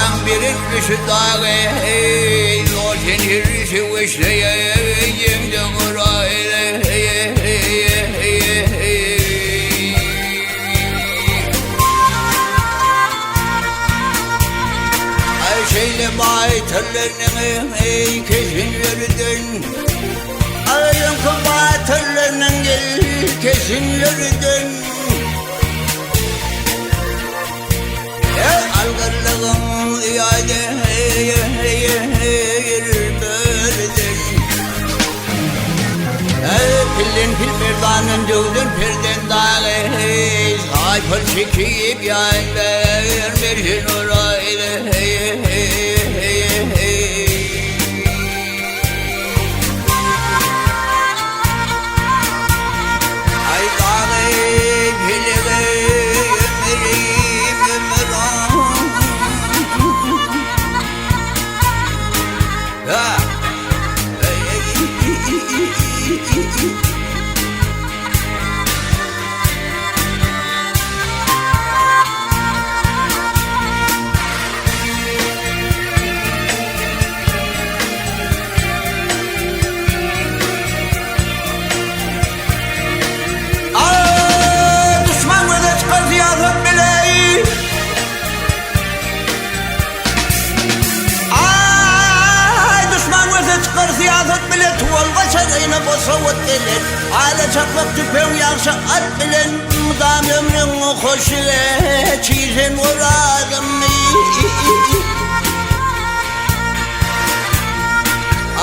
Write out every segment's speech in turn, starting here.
Dağdan birisi dağı o tenirisi vişleyeyim de kurayla Ayşeyle baytırlarının kesin yürüdün Ayın kubatırlarının kesin yürüdün Algırlığın iade yürüdün Pillin pil pirdanın dövdün pirden dağı Sayfır çekip yan vermişin orayla Ay dağı pelege Basavut bilen, aile çaplak tüpen yakşı at bilen Mudam ömrün hoş ile çiğren uğradım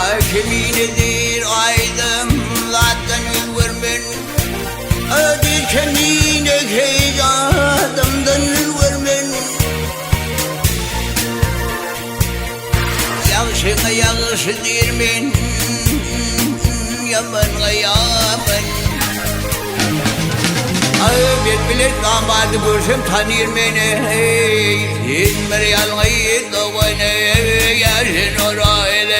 Ay keminedir aydımlardan vermen Ödül kemine heyecanımdan vermen Yakşına yakşı dirmen Yaman yaman Ay bir bilet damadı görsem tanır beni İzmir yalgayı doğanı Yersin orayla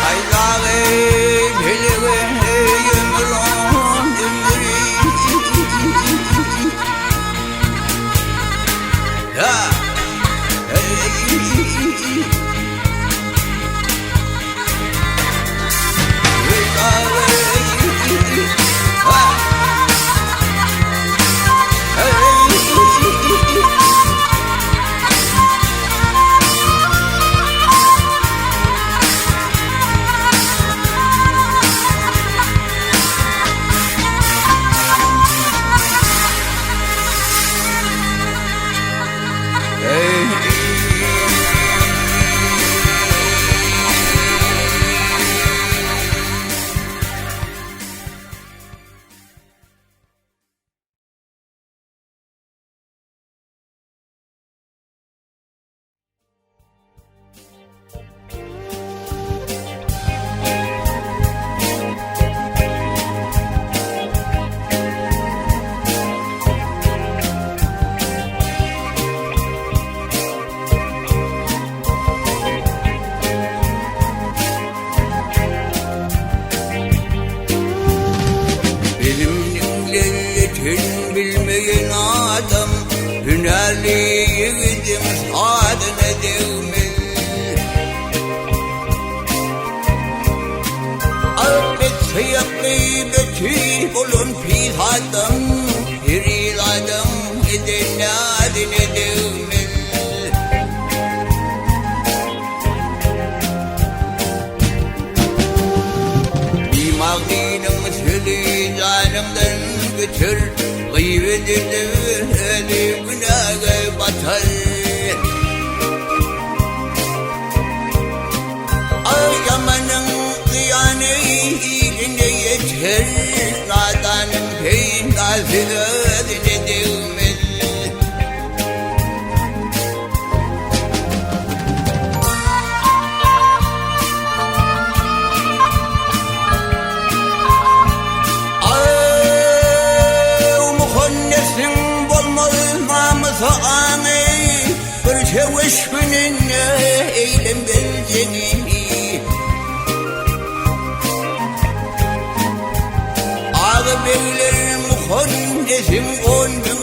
Ay dağı pelege bilmeyen adam hünerli yiğidim adına devmel Affet gıybeti bulun pil adam Hiril adam eden adına devmel İmağının sülü canımdan götür Gıybet edildi günaha batar Yamanın kıyanı iline yeter Nadanın peyn gazını dinledilmez Muhannesin bolmalı namısı anı Bir çeveşkünün eylem belgeni Eylesin gönlün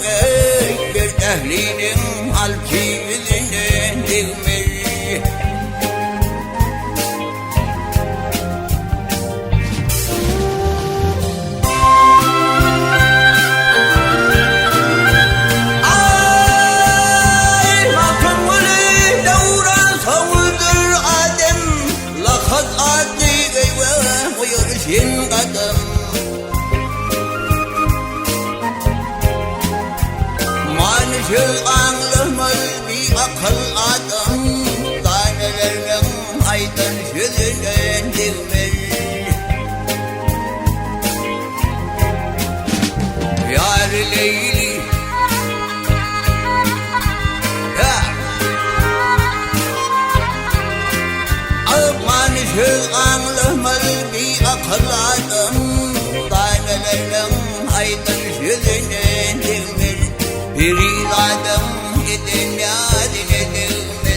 bir ehlinin alkimizinden digmeli. Manışıl anlamaz bir akıl adam, tanelerinin aydın sözünden digmeli. Yar Leyli manışıl anlamaz bir akıl adam, tanelerinin aydın sözünden digmeli. Biri adam eden yadine değmez.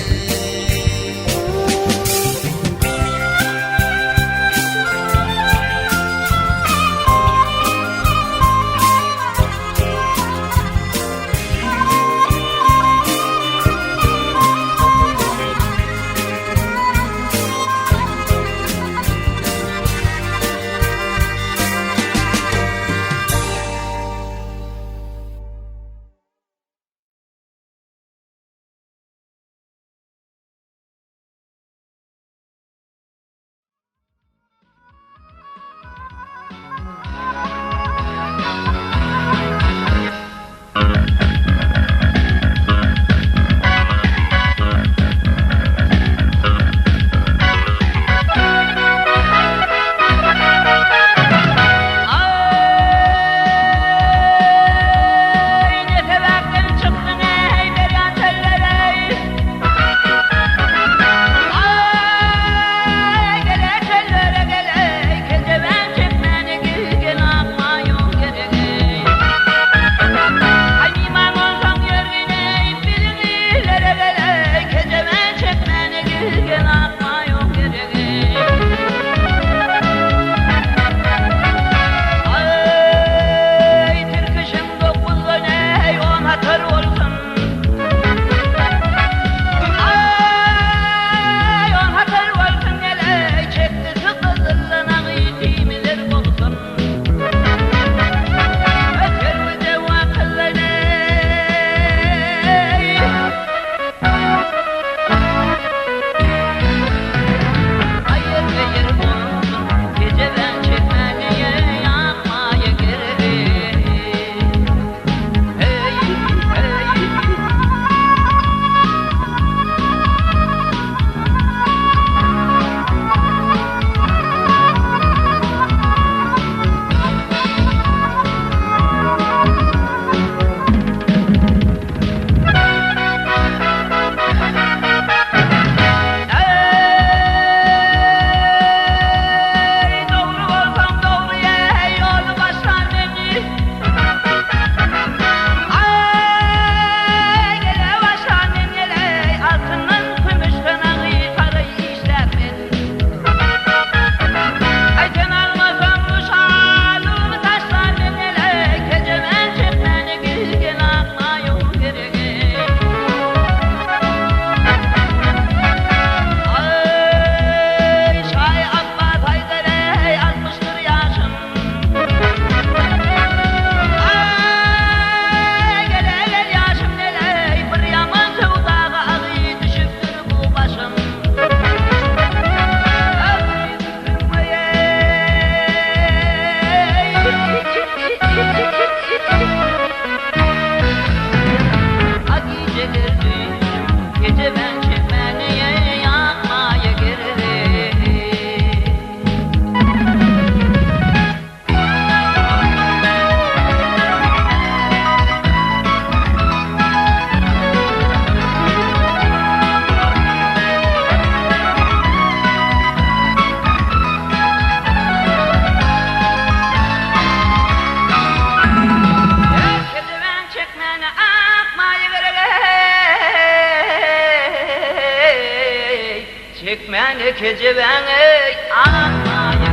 Çekmeni kece beni anmaya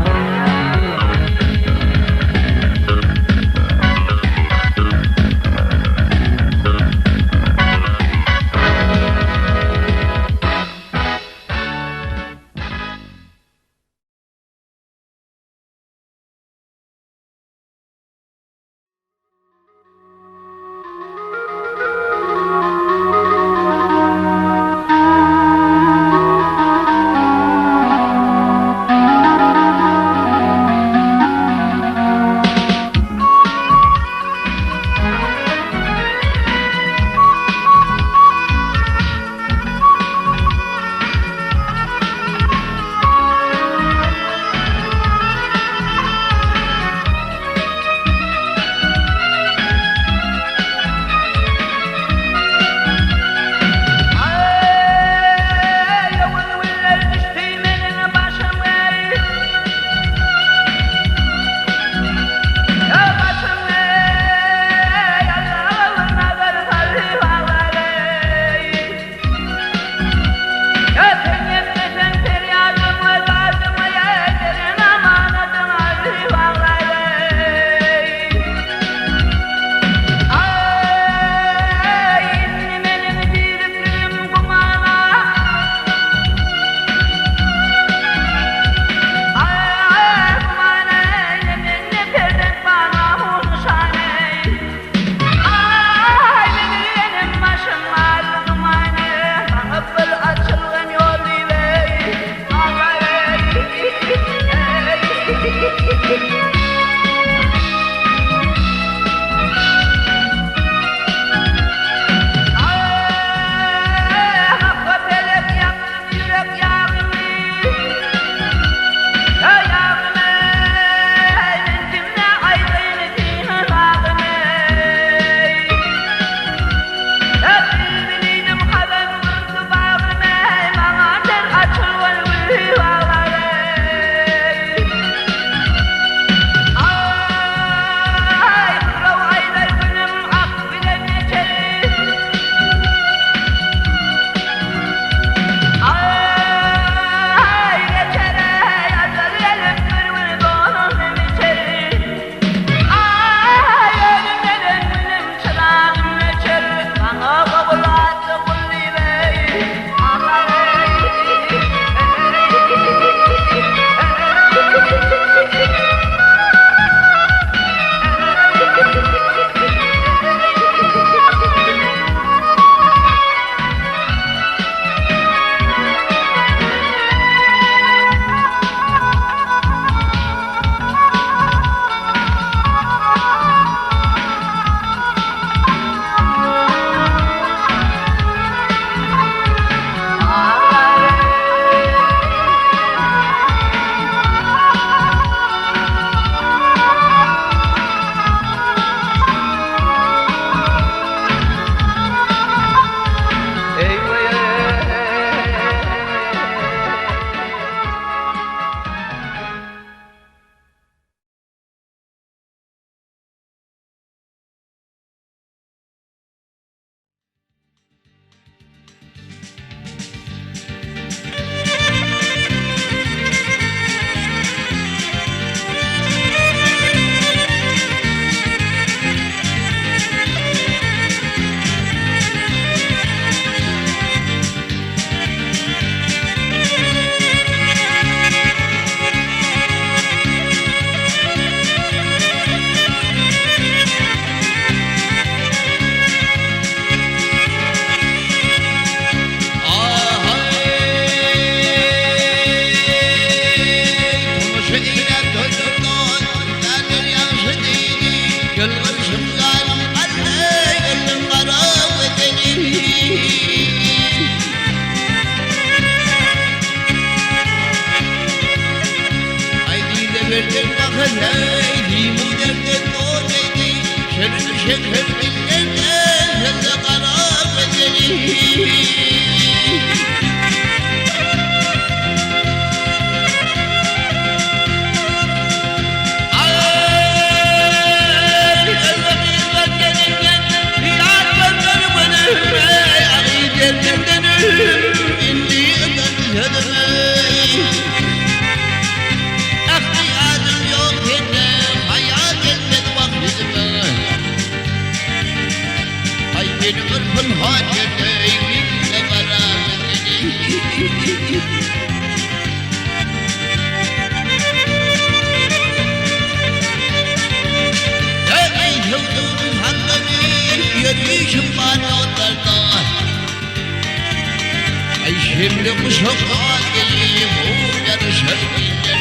Şimdi bu sokağa geleyim o yarışır bilirler.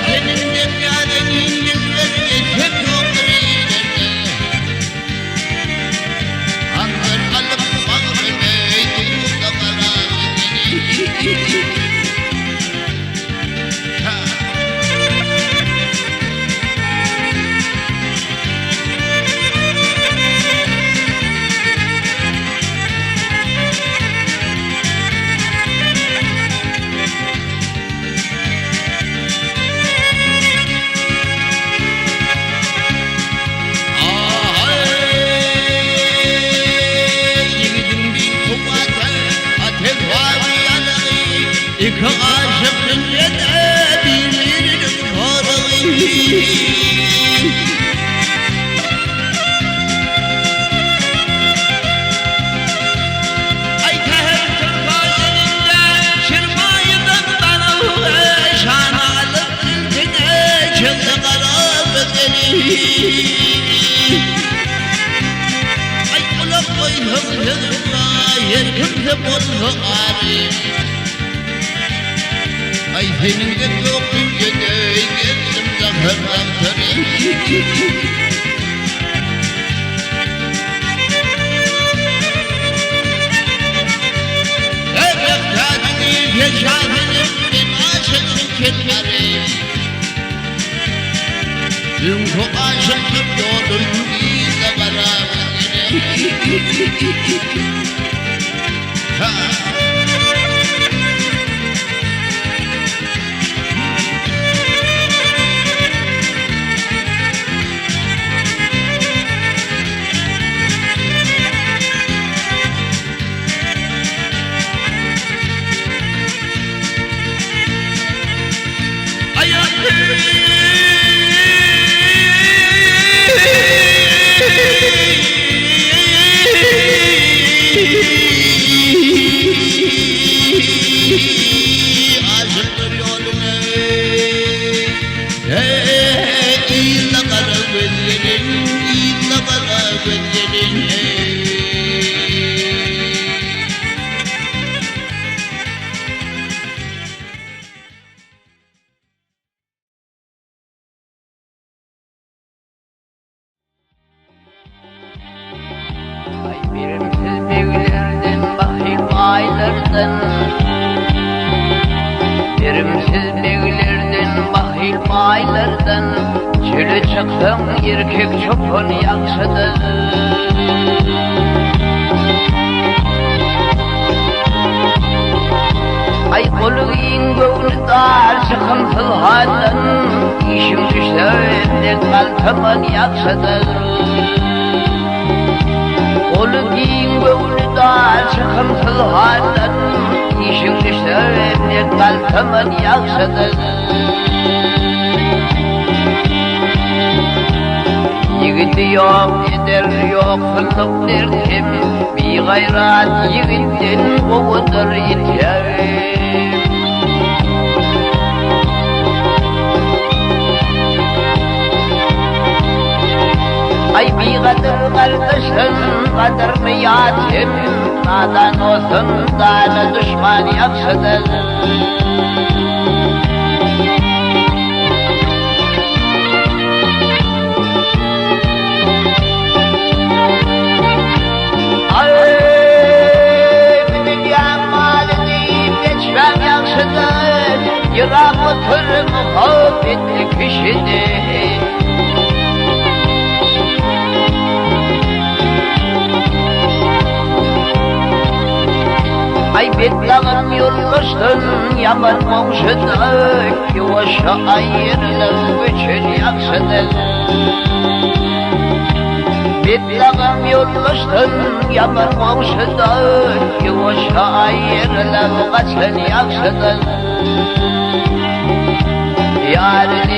Senin demyaden yiyecekler geçsem yoktur ileride. Anlar alıp bağırma duyduğunda karar. İki aşık dünyada birbirinin koruğu. Ay teher Türk'ünde şirmayının dalı şanı alıp diltine çıldı kara bedeni. Ay kulak koydum yılına yer kimse bozdu ağrı. Ay senin de yok dünyada geldim zaferden töreyim. Evet tadını yaşadınız ben aşıksın ketlerim. Çünkü aşıksın yolun bize beraber. Ha. Birimsiz büyülerden bakayım aylardan. Birimsiz büyülerden bakayım aylardan. Çöle çıksam erkek çoban yaksadır. Ay kolu giyin gövlü dar sıkıntıl halden. İşim düşse evde kaltaman yaksadır. Kolu giyin gövlü dar sıkıntıl halden. İşim düşse evde kaltaman yaksadır. Yigiti yok, eder yok, fındık derdim. Bir gayrat yigitin kovudur yeter. Ay bir kadır kardeşin, kadır mı yatim? Nadan olsun da düşman yaksıdır. Yırakıtır muhabbetli kişini. Ay betlağın yollaştın yaman mavşıda, yuvaşa ayrılır üçün yaksıdır. Betlağın yollaştın yaman mavşıda, yuvaşa ayrılır üçün yaksıdır. Yarını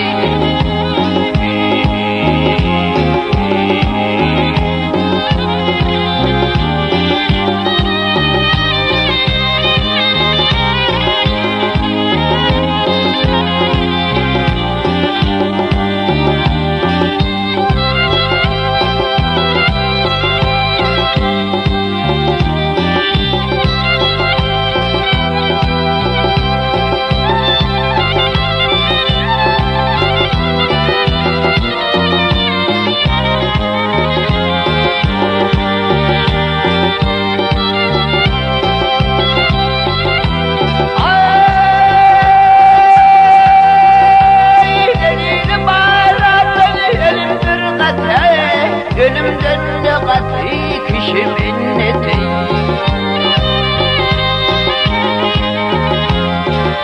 ölümden de katı kişi minneti.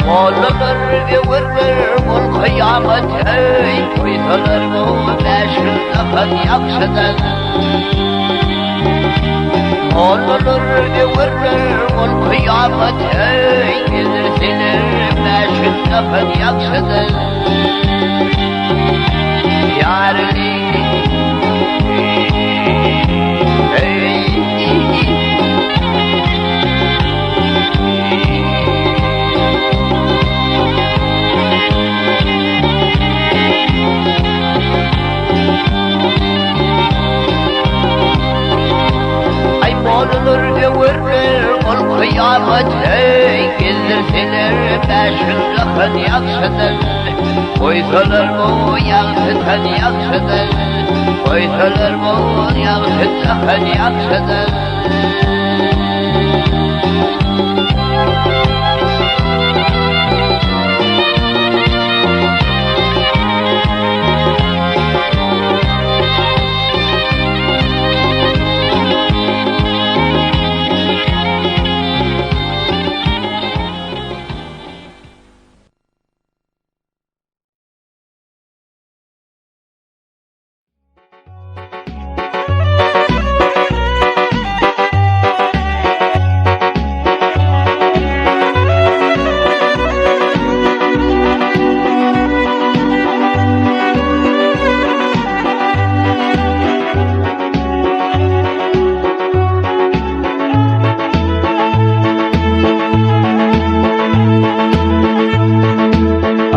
Oğlanır güvürür bul kıyameti, kuysalar bu meşhur kan yaksıdan. Oğlanır güvürür bul kıyameti, gezirsilir meşhur kan yaksıdan. Yarını Olur güvürür ol kıyameti, gezdirsiler meşhur yaksıdır. Koysalar bu yaksıdan yaksıdır, koysalar bu yaksıdan yaksıdır.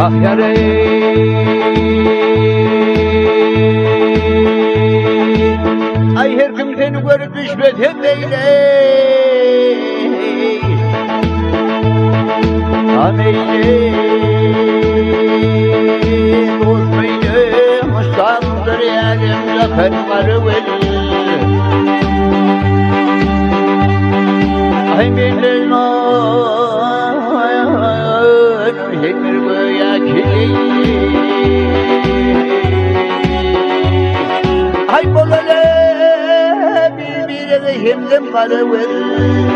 Ah yare ay her kim seni görüp düşmez hep eyle ameyle dost meyle mustandır yalim zafer varı veli ay meyle hemir goya kileyi ay bolale birbirine hemdem karı verir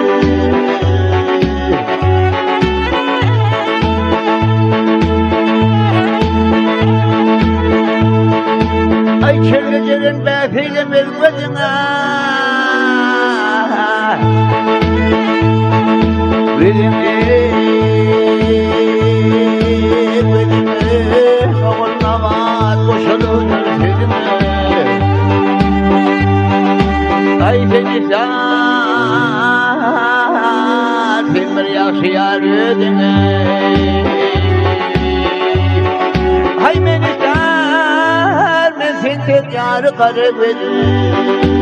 ay çevrelerin befiyle mevvedine verimli ay seni sar filmler yaşayar ödene ay beni sar ben sen yarı karı verir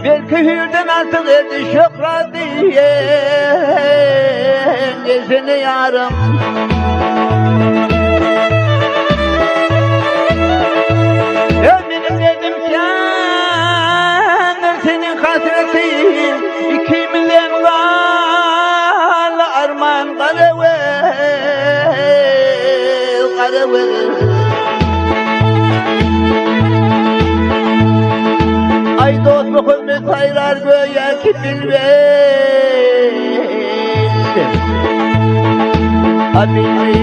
belki hürden artık erdi şokra diye gezini yarım. Benim dedim canım senin hasretin, 2 milyon varlı armağan karavel, karavel. Ay dostluk ömrü sayrar göğe ki bilmez. Bilmez,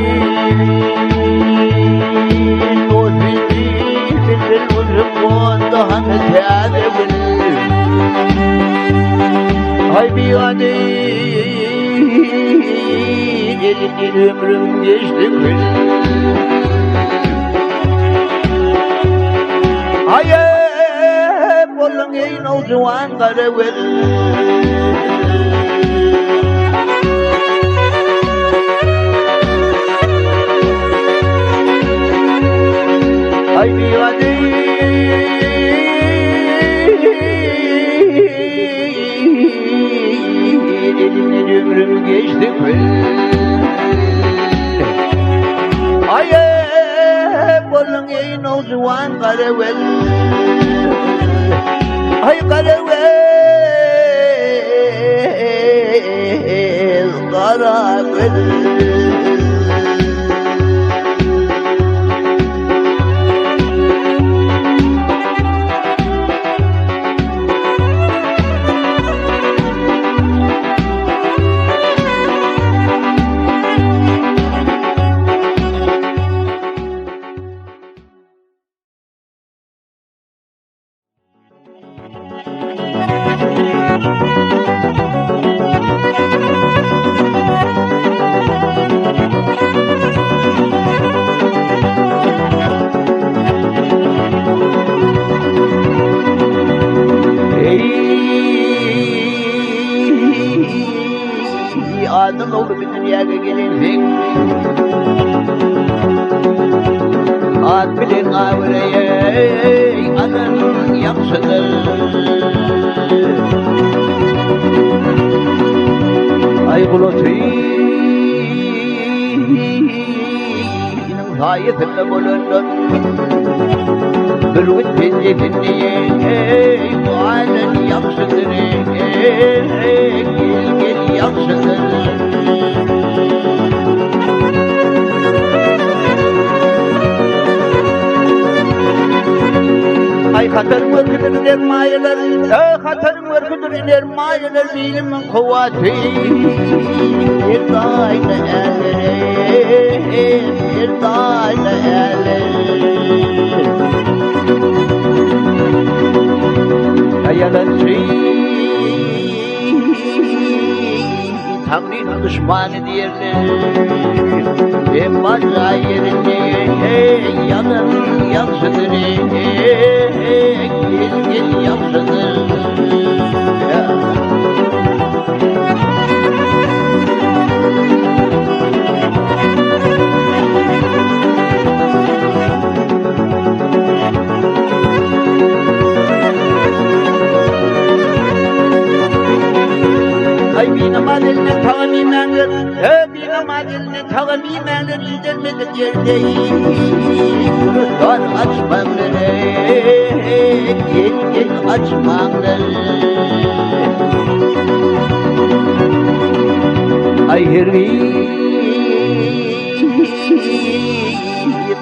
dost bilmez, uzun boğazda hanı tâde bilir. Ay bir adet elin ömrüm geçti bilir. Ay bolun ey navcuvan karavel. Ay bir adet elinden ömrüm geçti ay bolun ey navcuvan karavel. Ay karavel, karavel. Adın oldu bir dünyaya gelinçäm. Ad bilen ağırayay, adın yaksıdır. Ay bulutuyla sayesinde bulundun. Bülgün pencefinliye, bu alem yaksıdır. Gel yaksıdır. Ay hatarım örgüdür iner maýalar, hatarım örgüdür iner maýalar, bilimin kuvveti bir dayla eller, bir dayla eller. Hayalar Tanrı'nın düşmanı diyerler. En başa yerinde yanın yaksıdır. Gel yaksıdır. Ay benim adeline tağamimendir, benim adeline tağamimendir, gidermedir yerdeyiz. Rüzgar açmandır, gel açmandır. Ay hervi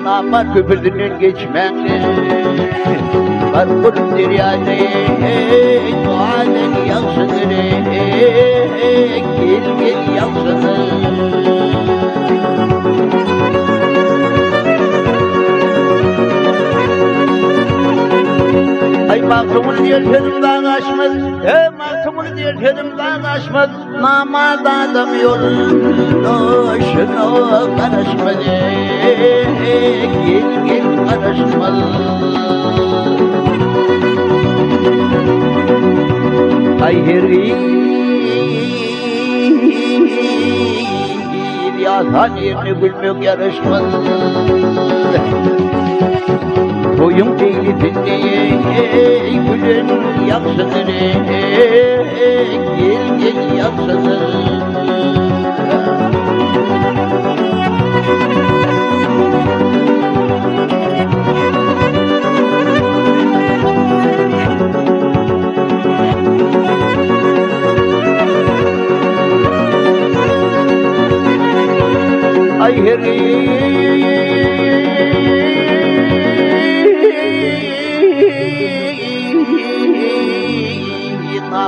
namar köprüdünün geçmendir. Var kulum deryada, bu alem yaksıdır. Gel yaksıdır. Ay mahkumunu diyelim dağ aşmaz, mahkumunu diyelim dağ aşmaz. Namaz adam yoluşuna karışmaz. Gel karışmaz. Ay herri yatan yerini bilmek yarışmaz. Koyun değil dinleye gülen yaksıdır gel yaksıdır. Ay heri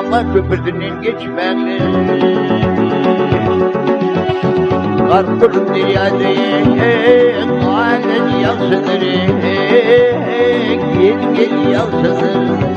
nama köprüdünün geçmekle Karpırın diryadeye Kâlen yaksıdır gel yaksıdır.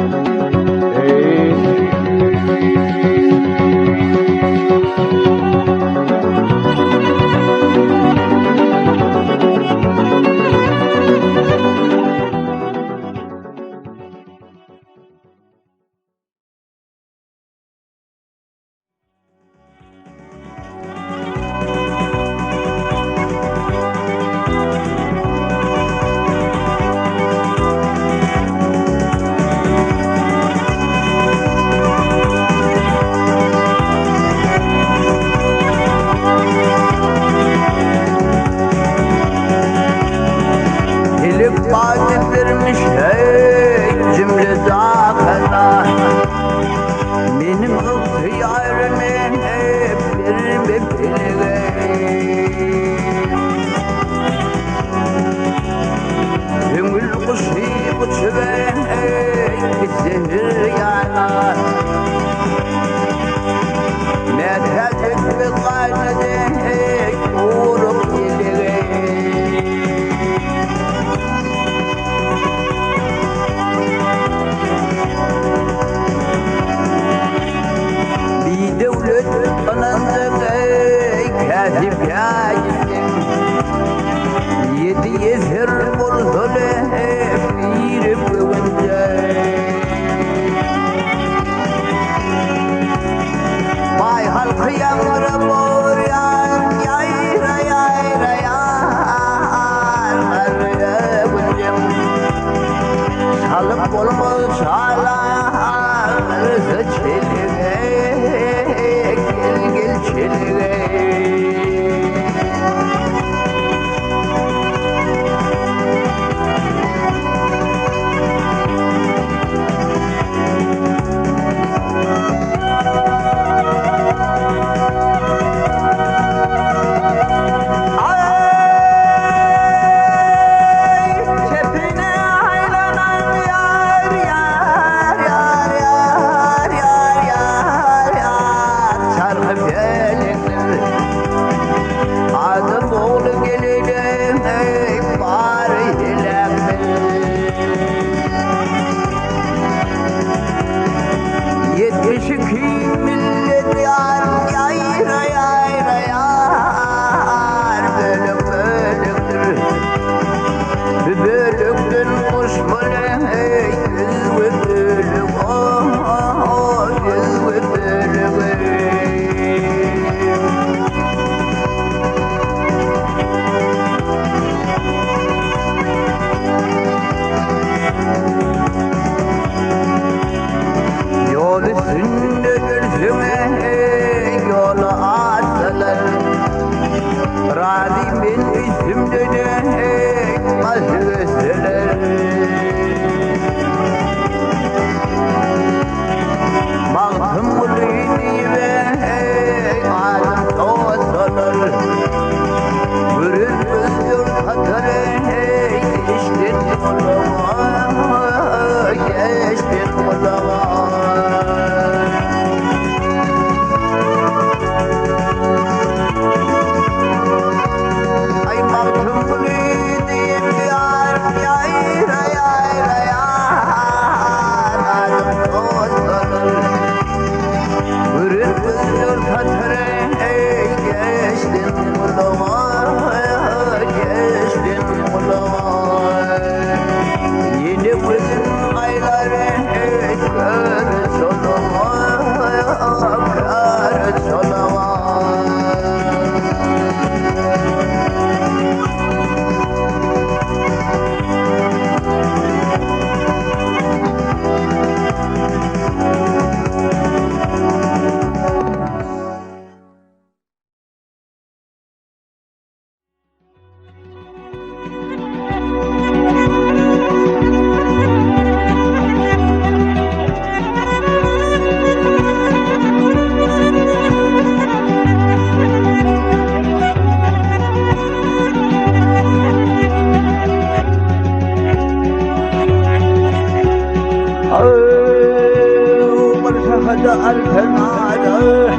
alpenalı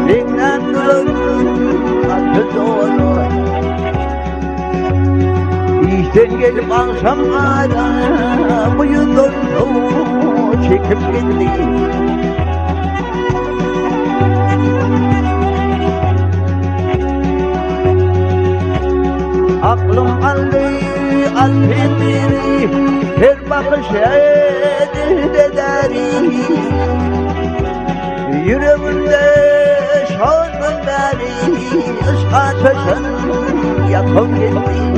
dinlendirin altı doğru İşten gelip akşamlara buyur dolu çekip gitti Aklım aldı alpemiri her bakış ederi Yüreğimde şarkın beri ışık ateşin yakıp gitti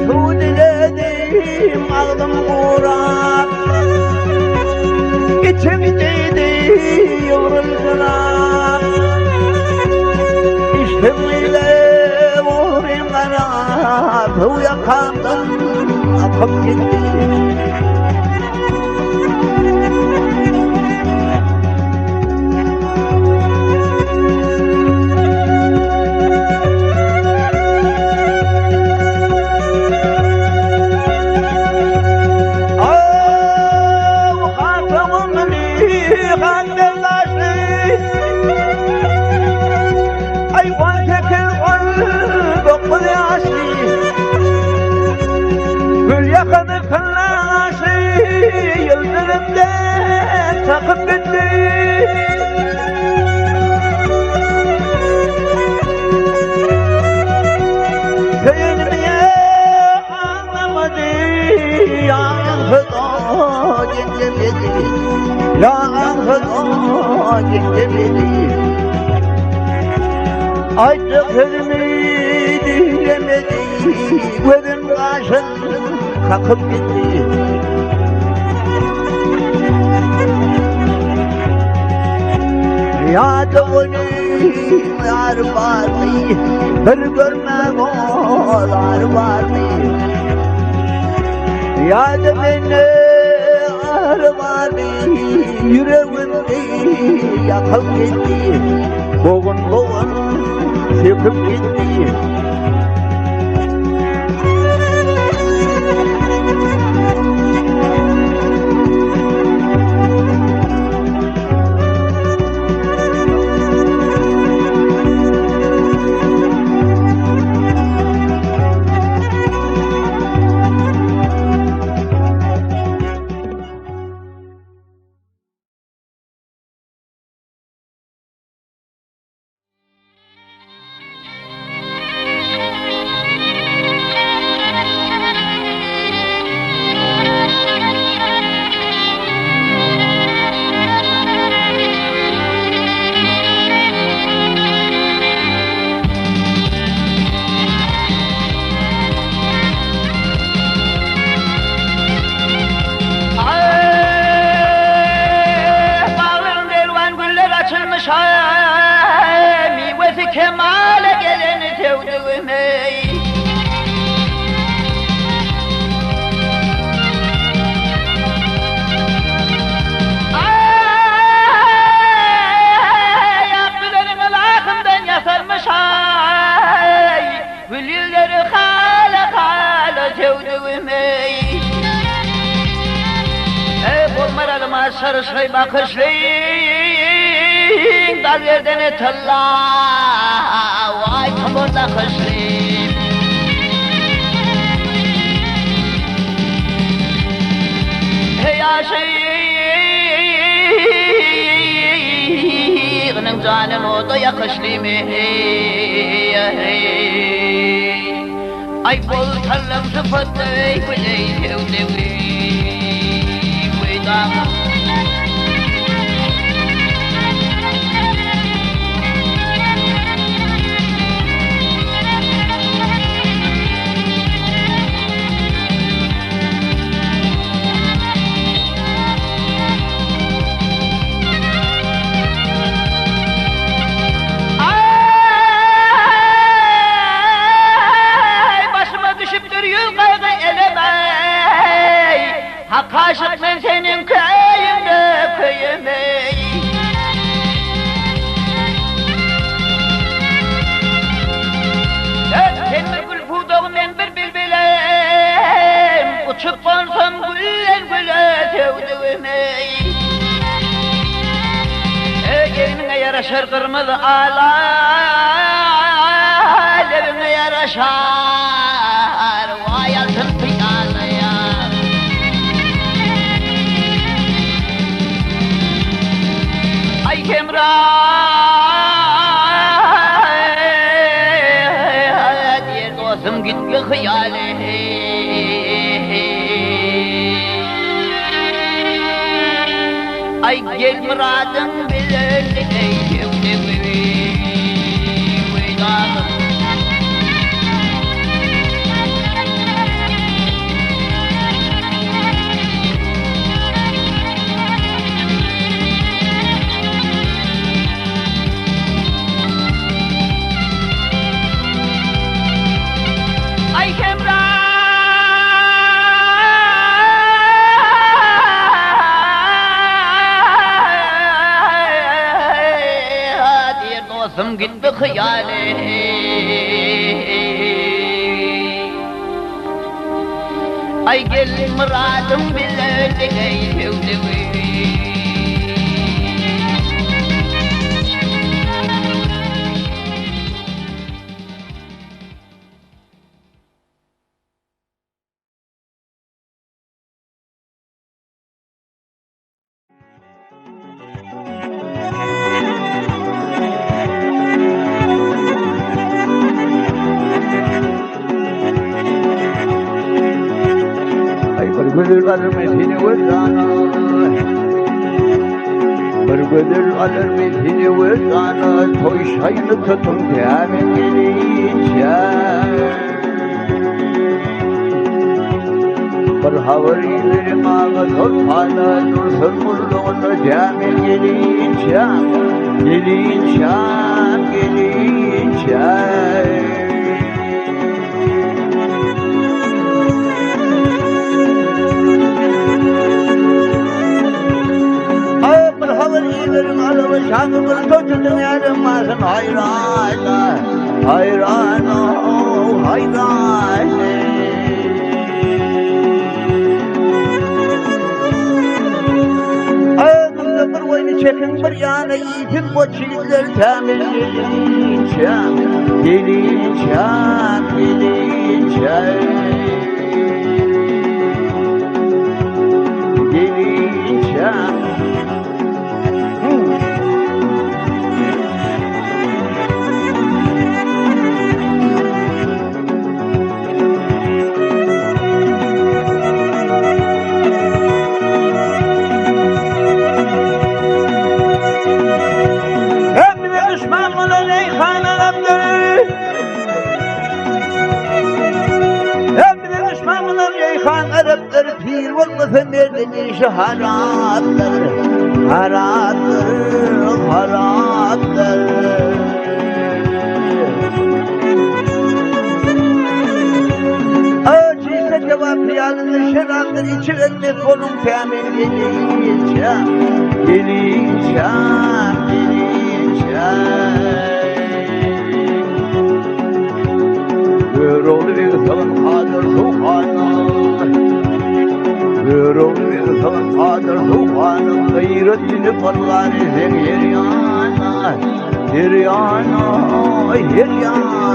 Su diledim aldım uğrak İçimdeydi yoruldular İştemle vurayım bana Bu yakamdan akıp gitti Yakını kılaşı yıldırımda takıp gitti Köyün niye anlamadı Yankı da dinlemedi Yankı da dinlemedi Artık ölümü dinlemedi Gözüm başın kalkıp gitti Ya da onun yar var mı Bir görmek olar var mı Ya da beni ar var mı Yüreğimde yakıp gitti Boğun söküp gitti Kemale geleni sevdiğimi Akbilenin alakından yasarmış Gülleri hala sevdiğimi Bolmaralıma sarışlay bakışlayın Dal verdene talla Vay taburda kışlayım Hey aşığının canın o da yakışlayım Ay bol tarlam sıfatlı Biley sevdiğim Veydan Hak aşık ben senin köy yaraşır kırmızı alevine yaraşar vay altın piyanaya. Ay Kemran diye dostum gitti hıyali. Ay gel muradın bilirdi eyyevde veydağım. Ay Kemran dostum gitti hıyali. Ay gel muradım bilirdi eyyevde Bergüdür alır mesini vırdana, bergüdür alır mesini vırdana, toy şayını tutun temin gelinçäm. Bir havarilerim ağa torpana, dursun murluğunu temin gelinçäm, gelinçäm, gelinçäm. Havarilerim alıp şanımın kötüdün yarılmasın hayran, hayran, oh hayran. Ağzımda bir oyunu çekin bir yana yiğitin bu çiğitler temin gelinçäm, gelinçäm, gelinçäm. Gelinçäm. Araplar pir olmasa nereden işi harattır, harattır, harattır. Ağaçıysa cevap yanıdır, şeraptır, içi etmek onun temin gelinçäm, gelinçäm, gelinçäm. Gör ol bir salın hadır ruhana, gör ol bir salın hadır ruhana, gayretini parlar sen yer yana, yer yana, yer yana.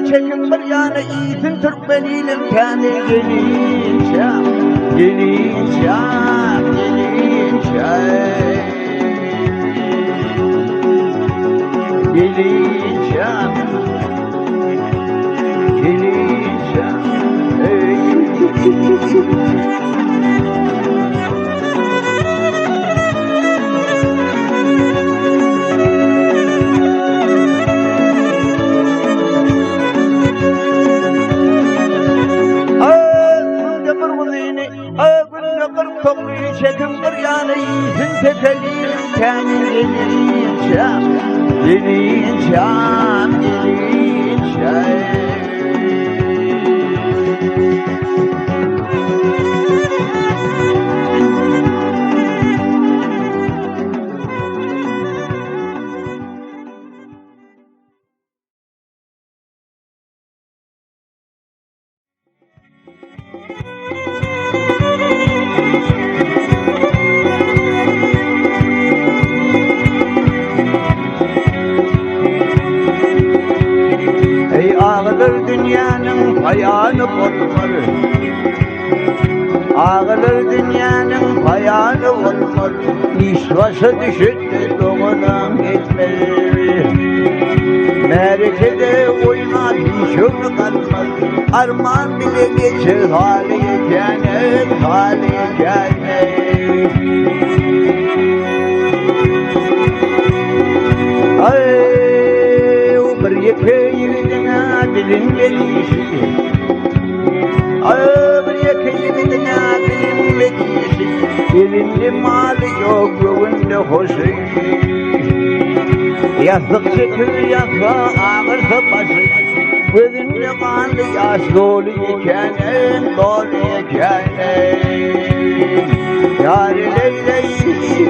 Çekin bir yana iyisin Türkmeniyle kendi gelinçäm, gelinçäm, gelinçäm, gelinçäm, gelinçäm, topluyu çekin bir yana iyisin tekeliyim kendi gelinçäm, gelinçäm, gelinçäm. Ağılır dünyanın payanı olmaz, iş başı düşündü doğudan geçmez. Merkeze oynar hiç ömrü kalmaz, armağan bile geçer haliye cennet, haliye cennet. Ay, o bir yeke yigidine dilin gelişi. Ay, bir yeke yigidine dilin gelişi. Elinde malı yok, yolunda hoşu. Yazlık çekir yazsa ağırsa başı. Gözünde malı yaş dolu ikenin, dolu ikenin. Yar leyleyi.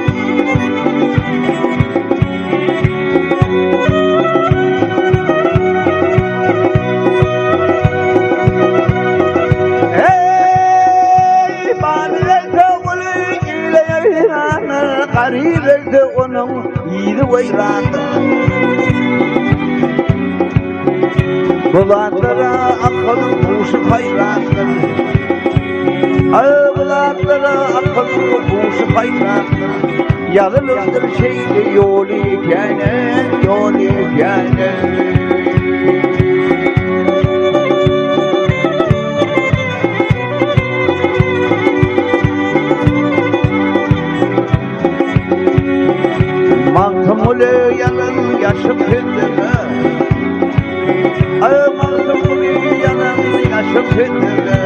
Garibelde onun iyili vayrandı. Bulatlara akılın kuşu hayrandı. Bulatlara akılın kuşu hayrandı. Yağılırdır şeyli yolu ikene, yolu ikene. Mantımlı yanın yaşım kendime. Mantımlı yanın yaşım kendime.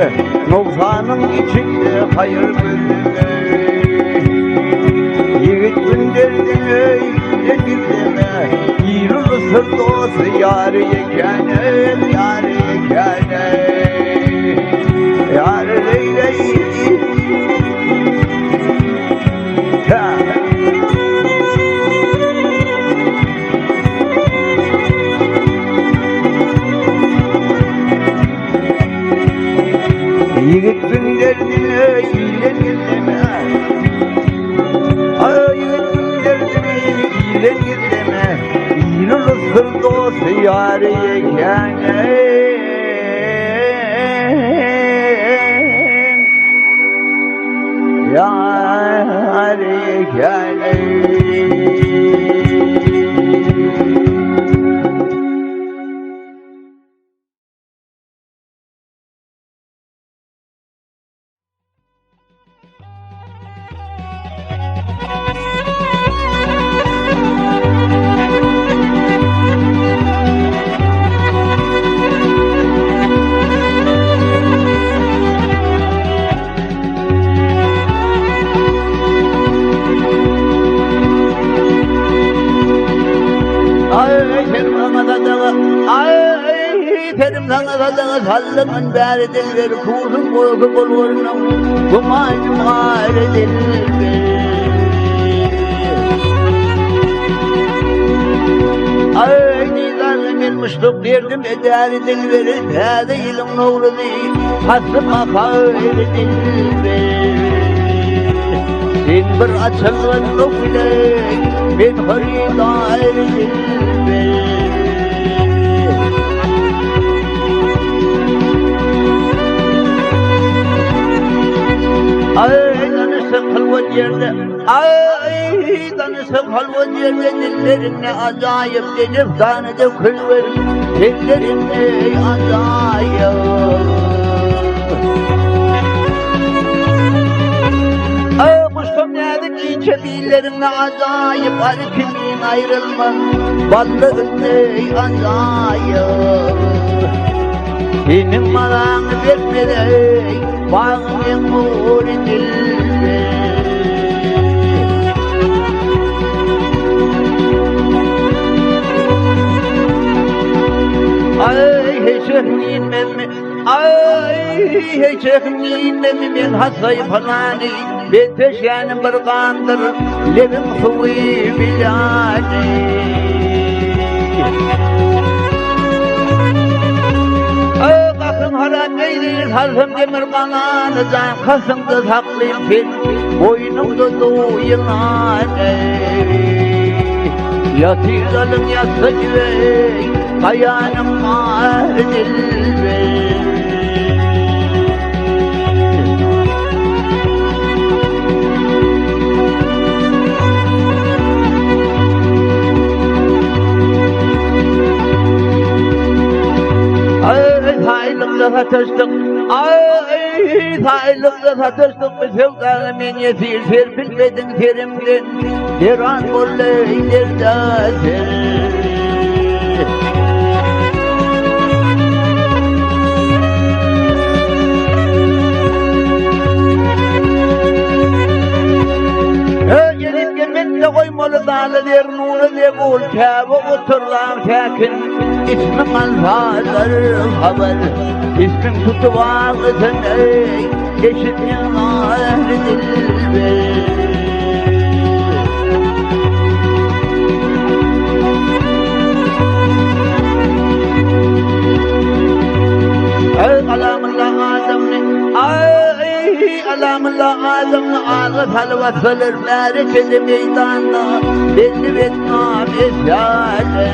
Nurfanın içinde hayır bölüme. Yiğit günderdine, yine güldeme. İrul sırdosu yâri yekâne, yâri yekâne. Yâri leyleyi. Yiğit günderdine iyilen gizleme. Yiğit günderdine iyilen gizleme. İyilul sırdosu yâri yekâne. Yâri yekâne. Ferim sana kadar sallımın beri dildir. Kuzum boyu bulurunum kumayım hali dildir. Ay nizarlı bir müştuk derdim ederi dilverir. Tâde ilim nuru değil hasıma kâli dildir. Sen bir açılın nufilek ben hürriyet dildir. Ay danışık halvat yerde, ay danışık halvat yerde dillerinle acayip denip tanede külver, dillerinle acayip. Ay kuştum nedik içe dillerinle acayip, harfimin ayrılmaz, ballığınle acayip. Senin malanı vermedey, bağın mur dilbe. Ay heşehnin memmi, ay heşehnin memmi ben hasayı falani. Ben teşenim bir kandır, levim suvi bilani. Kasım haram neydir, halkım demir kananı zan, kasımda saklıyım ben, boynumda duyulanı. Yatır alın yatsa güvey, kayanım var dilbe. satıştık. Ay saylıkta satıştık bir sevdanı men yetir serpilmedin terimden. Deran bolleydir da ser. Gelip gelmekle koymalı dağlı der nuru de bol kâbı oturlan sakin. İsmim alfalar haber, ismim tutuvağlısın ey, eşit yanar dilber. Ay kalamullah adamni, ay kalamullah adamni ağız halvasılır mârifeti meydanda, belli vetnam esyâle.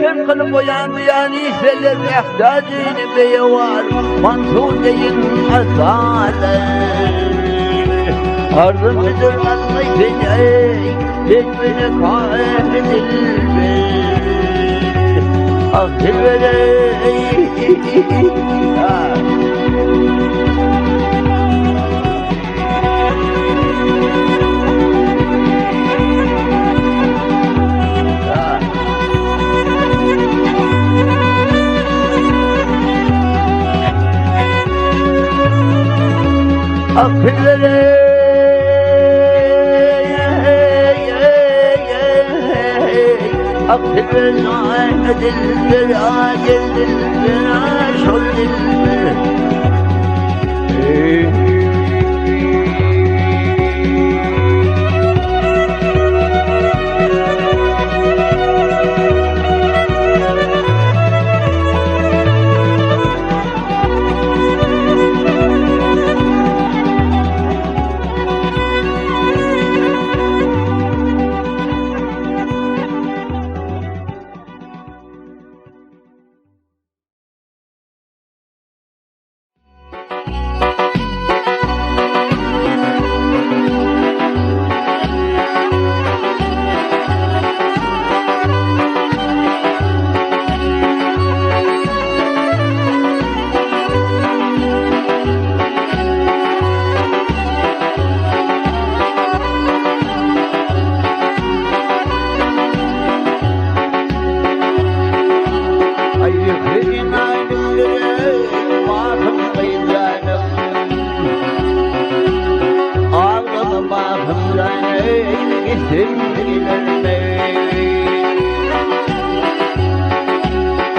Hem kılıp oyan işlerler ihtiyacını beye var mansur deyin azale. Ardımıdır vallahi seni ey, etmene kahredilme. Ah dilvere ey. Affedere affedere adildir adildir aşoldildir.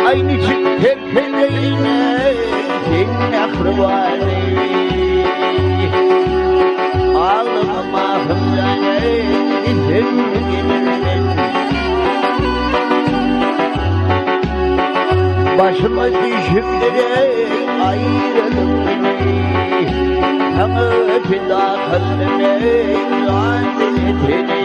Aynı çık terpeleğine senin akrıvanı. Ağlama mahımdane sen gelirsin. Başıma düşüp de ayrılık beni. Sana feda kalbime lanetini.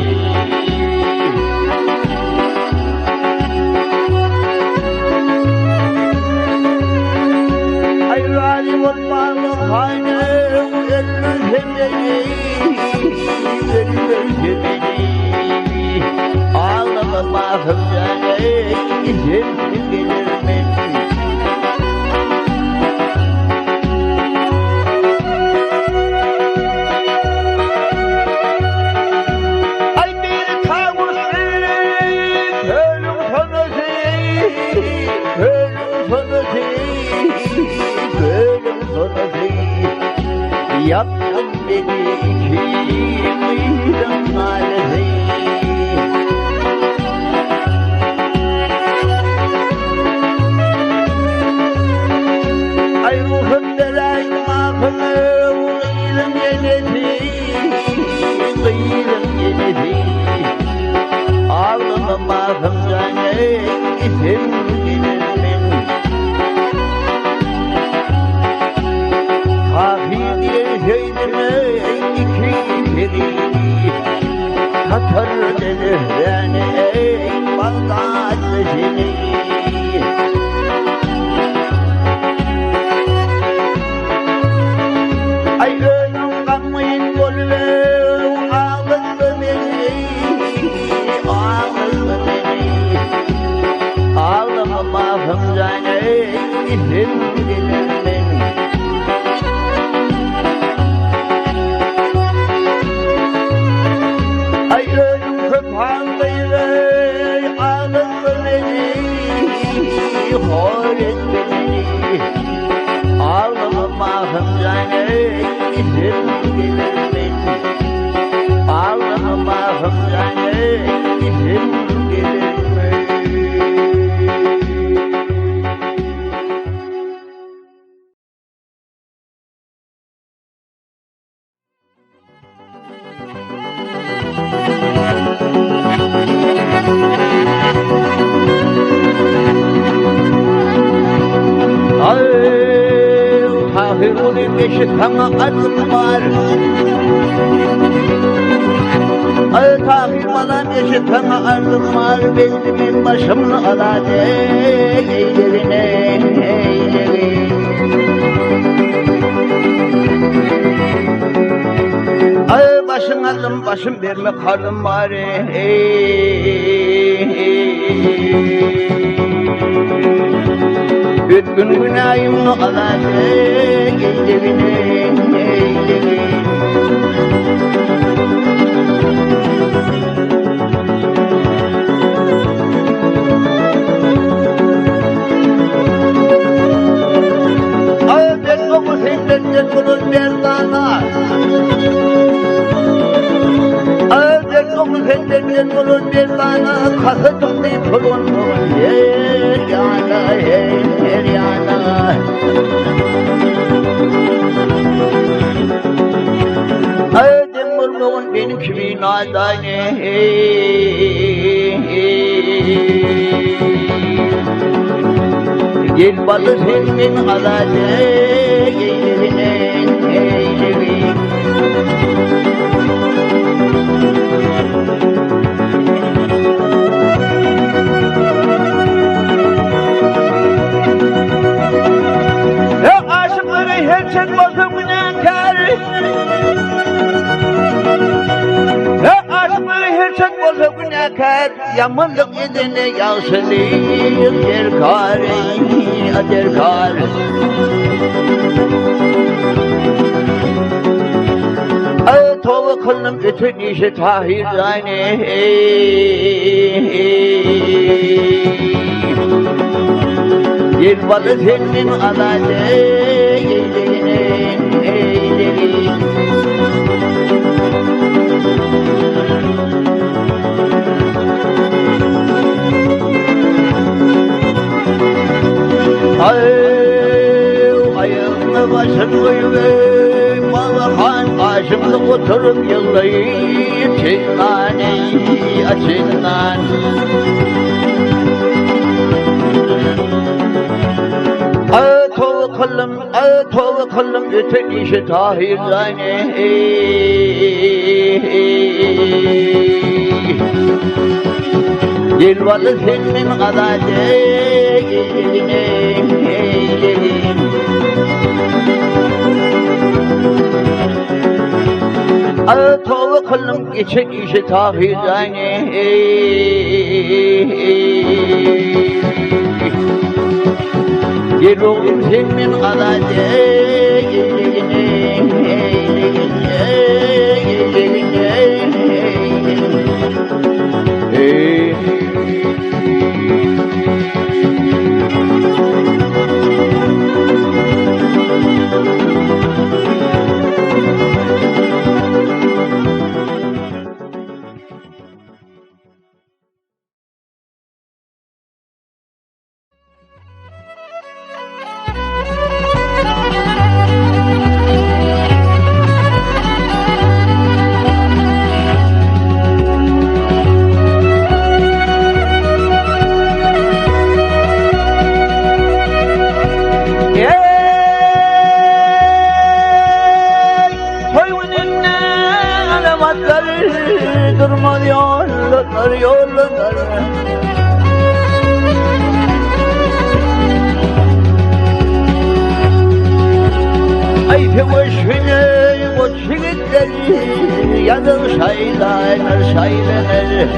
Ayrılı vallahi hane ölürse beni. Ağlama mahımdane sen gelirsin. Yaptın beni iki mıydım maalesef. Ay ruhum delayım akını kıyırım yenesi, kıyırım yenesi. Ağlamam akımdan isim gelirsin. Kafi diye şeydir iki biri. Katar denir ey Bağdatlı seni. Ay ölüm kanmayın bolup ağladı beni, ağladı beni. Ay ölüm köpağındaydı, ağlattı beni, hor et beni. Ağlamamahım canı, izin gelir beni. Ağlamamahım canı, izin gelir beni. Tahirulun eşit sana aydymlar. Tahir balam eşit sana aydymlar. Bendimin başımını aladı eýlegine, eýlegin. Başın aldım, başım verme karnım var. Bütün günahımı aladı eýlegine, eýlegin. Ben oku senden bulun derdana. Ben oku senden bulun derdana. Kasıtımda pulun yer yana, yer yana. Demir bulun benim kimin adayne. Gel balı senin aladı eýlegine, eýlegin. Aşıkları herçek bozum günahkar. Aşıkları herçek bozum günahkar. Yamanlık edene yağsılıyım derkar, derkar. Tova kılım bütün işi tahir zane. Gel balı senin aladı eýlegine, eýlegin. Ayağımla başını koyuver, Malakan karşımda oturup yıllayıp açından, açından. Tova kılım öten işi tahir zane. Gel balı senin aladı eýlegine, eýlegin. Tova kılım geçen işi tahir zane. Gel oğlum senin aladı eýlegine, eýlegin, eýlegin, eýlegin. Durmadı yollar, yollar. Ay pevoşine o çigitleri yanır şaylanır, şaylanır.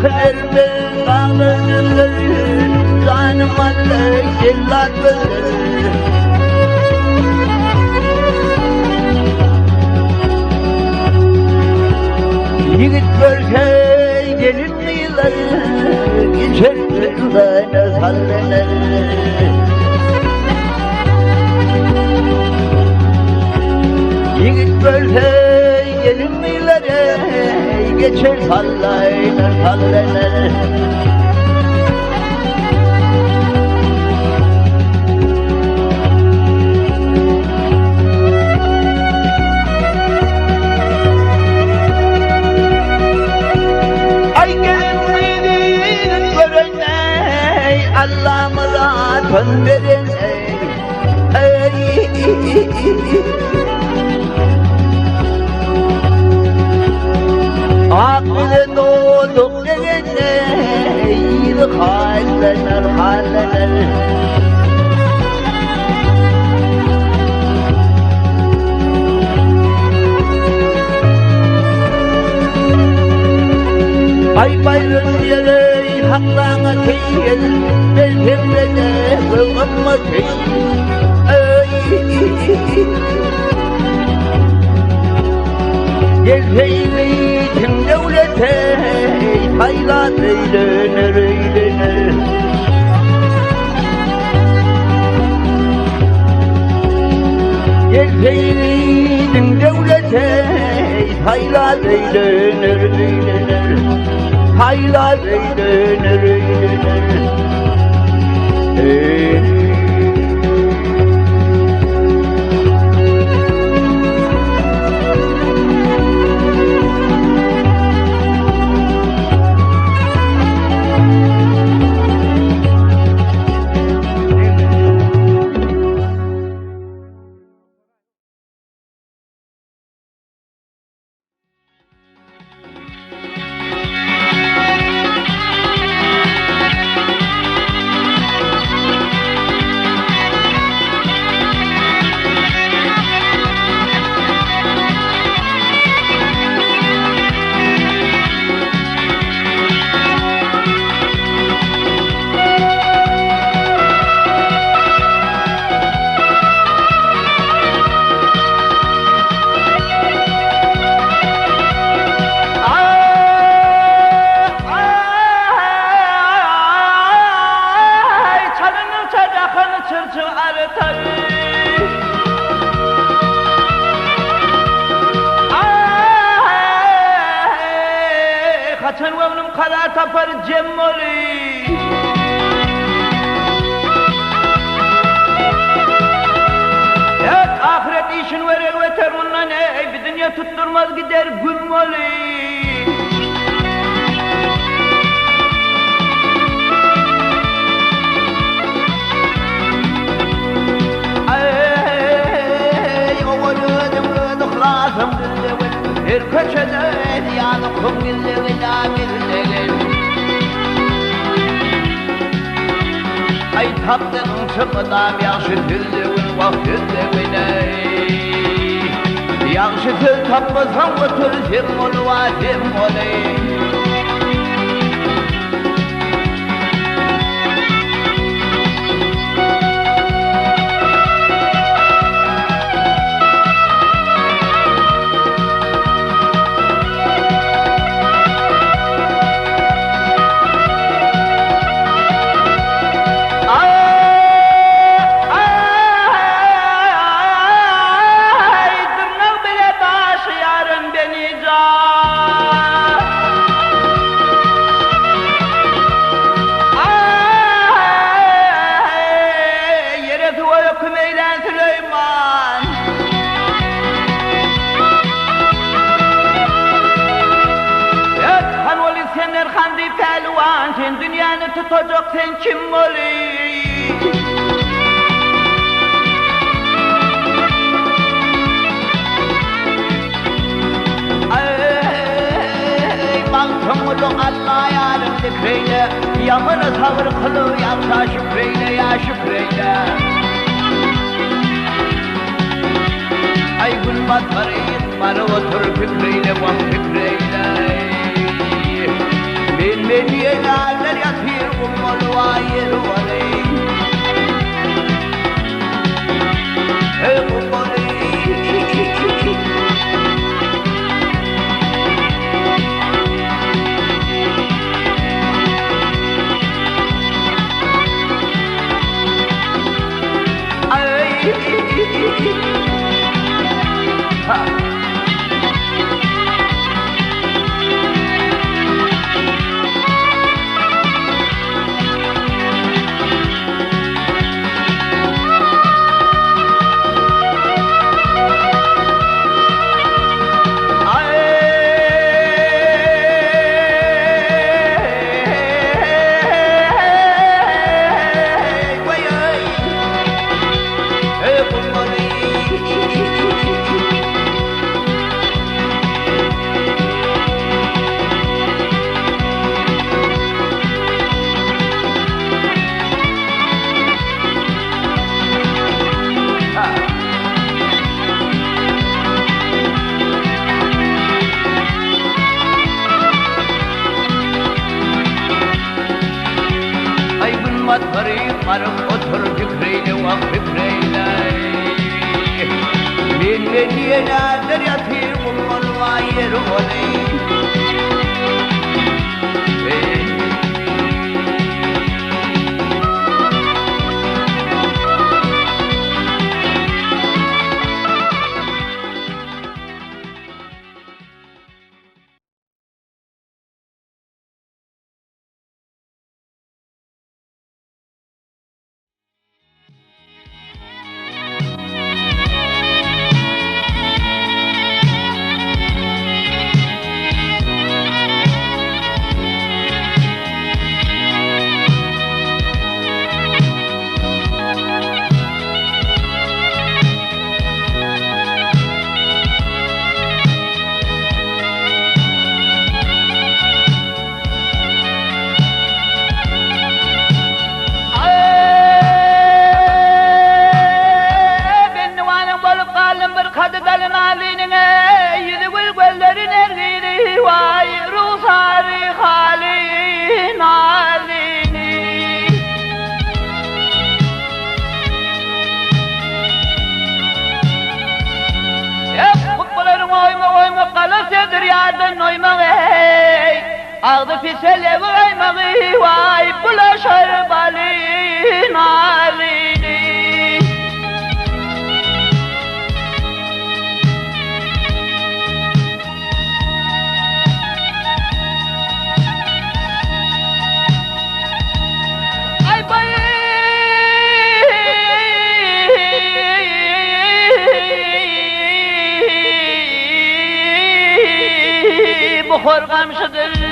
Kırmızı dağları, canım Allah yıllardır. Yigit görse gelin yılları, geçer kırlığına sallanır. Yigit görse gelin yılları, geçer sallayla sallanır. Ay gelin göreney, Allah muradın vereney. Aklı doğduk degeney, hallenir hallenir. Ay bayrın yere haklana keyil, belhemle de kılgınma keyil. Gelseydin devlete, haylat eýlener eýlener. Gelseydin devlete, haylat eýlener eýlener. Haylat eýlener eýlener. Kaçan vavnum kala tapar cemmoli. Evet ahiret işin verir veter ondan bir dünya tutturmaz gider gümmür. Her köşede yanıkım gülleğine gülleğin. Ay tapdın çıkıdam yaxşı tüldüğün vaktüldüğüne. Yaxşı tül tapmasan otur zemmolu va zemmolu. Sen dünyanı tutacak sen kim oluyor? Ay baltamulu Allah yarım dikreyle, yamını savır kılı yapsa şükreyle ya şükreyle. Ay gün batarıyız bana otur fikreyle bak fikreyle. Ben batırı karıp otur fikreyle vak fikreyle. Min diyene deryatı bulmanma yeri olayım. Ağdı pisele vuraymağı vay bulaşar balin alini. Ay bay bu horgamşıdır.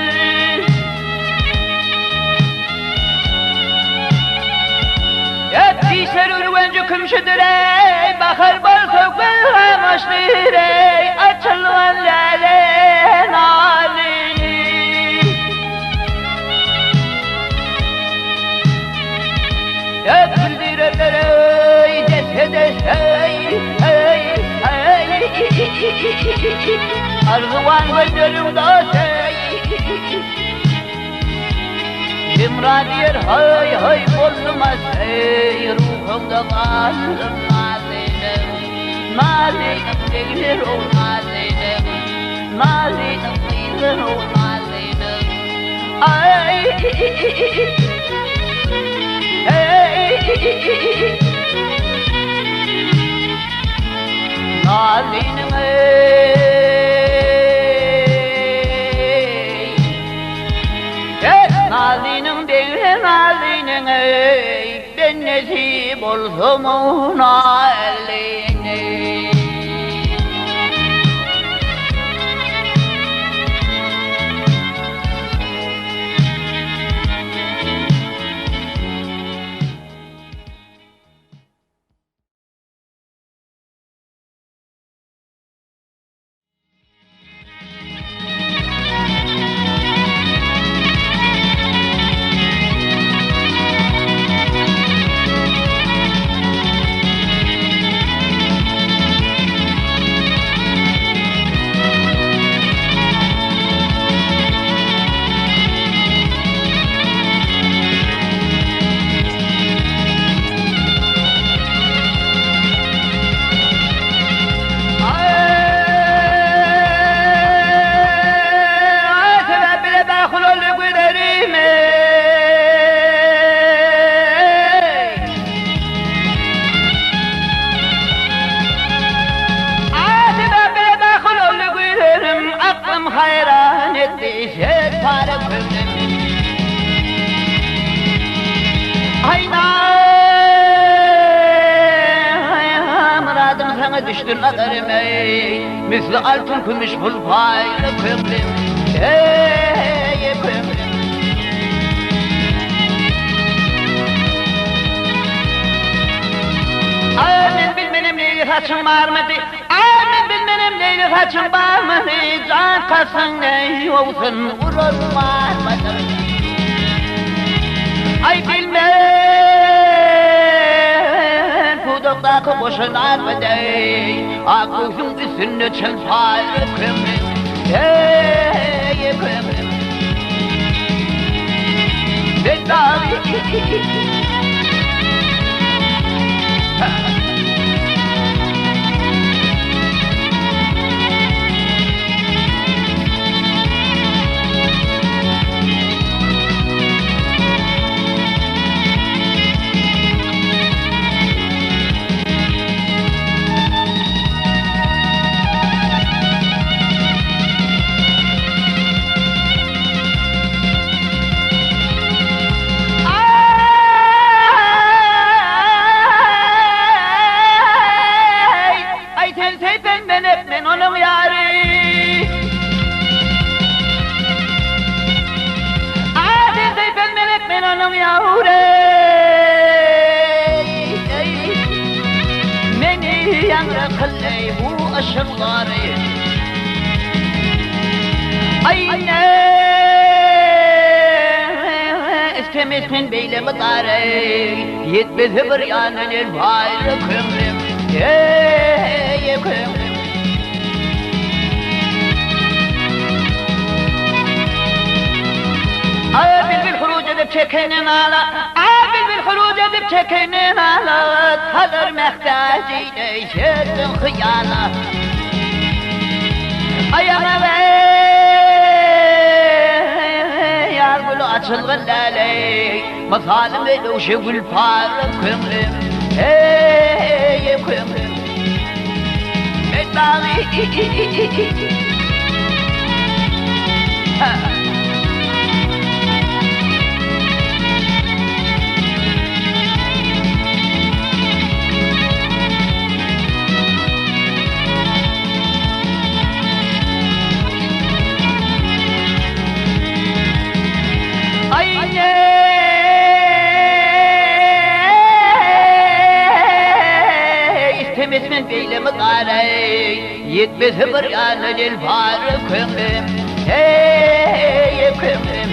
Ser ürüncü kümşüdür ey, bakar bal sokul amaçlıdır ey, açılgan lalen alini. Bildirirler ey, dese ey, arzuvan gözlerim dağıtay. İmraniyer hay hay bozulmaz ey, ruhumda kaldım nazinim. Nazinim gelir o nazinim, nazinim gelir o nazinim. Ay nazinim nazinim değil nazinim ey, ben nesip olsam ona elini. Hayran etti şefare kızım. Ayna muradım sana düştün adarım ey, misli altın kumuş pul paylı kömrüm ey kömrüm. Amin bilmenim neyi saçım var mıydı? Amin bilmenim neyi saçım var mıydı? Can kalsın ne olsun vurulmaz mıdır? Ay bilmem kudumdaki boşanar mıydı? Aklımın üstünde çılpaylı kömrüm ey kömrüm. Beddavi Meni yangra kılley bu aşıkları Ayne istemezsin beyle mıdarı Yetmez bir yanılır bayrı kümrüm kümrüm Bilbil huruc edip çekenin ala Bilbil huruc edip çekenin ala Kalır mehtaciyle şerdin hıyana Ayana ve yar gülü açılgın lale Mazalim ve duşu gül parı kümrüm kümrüm Meddavi İstemezsin beyle mıdarı Yetmez bir yanılır barı kümrüm kümrüm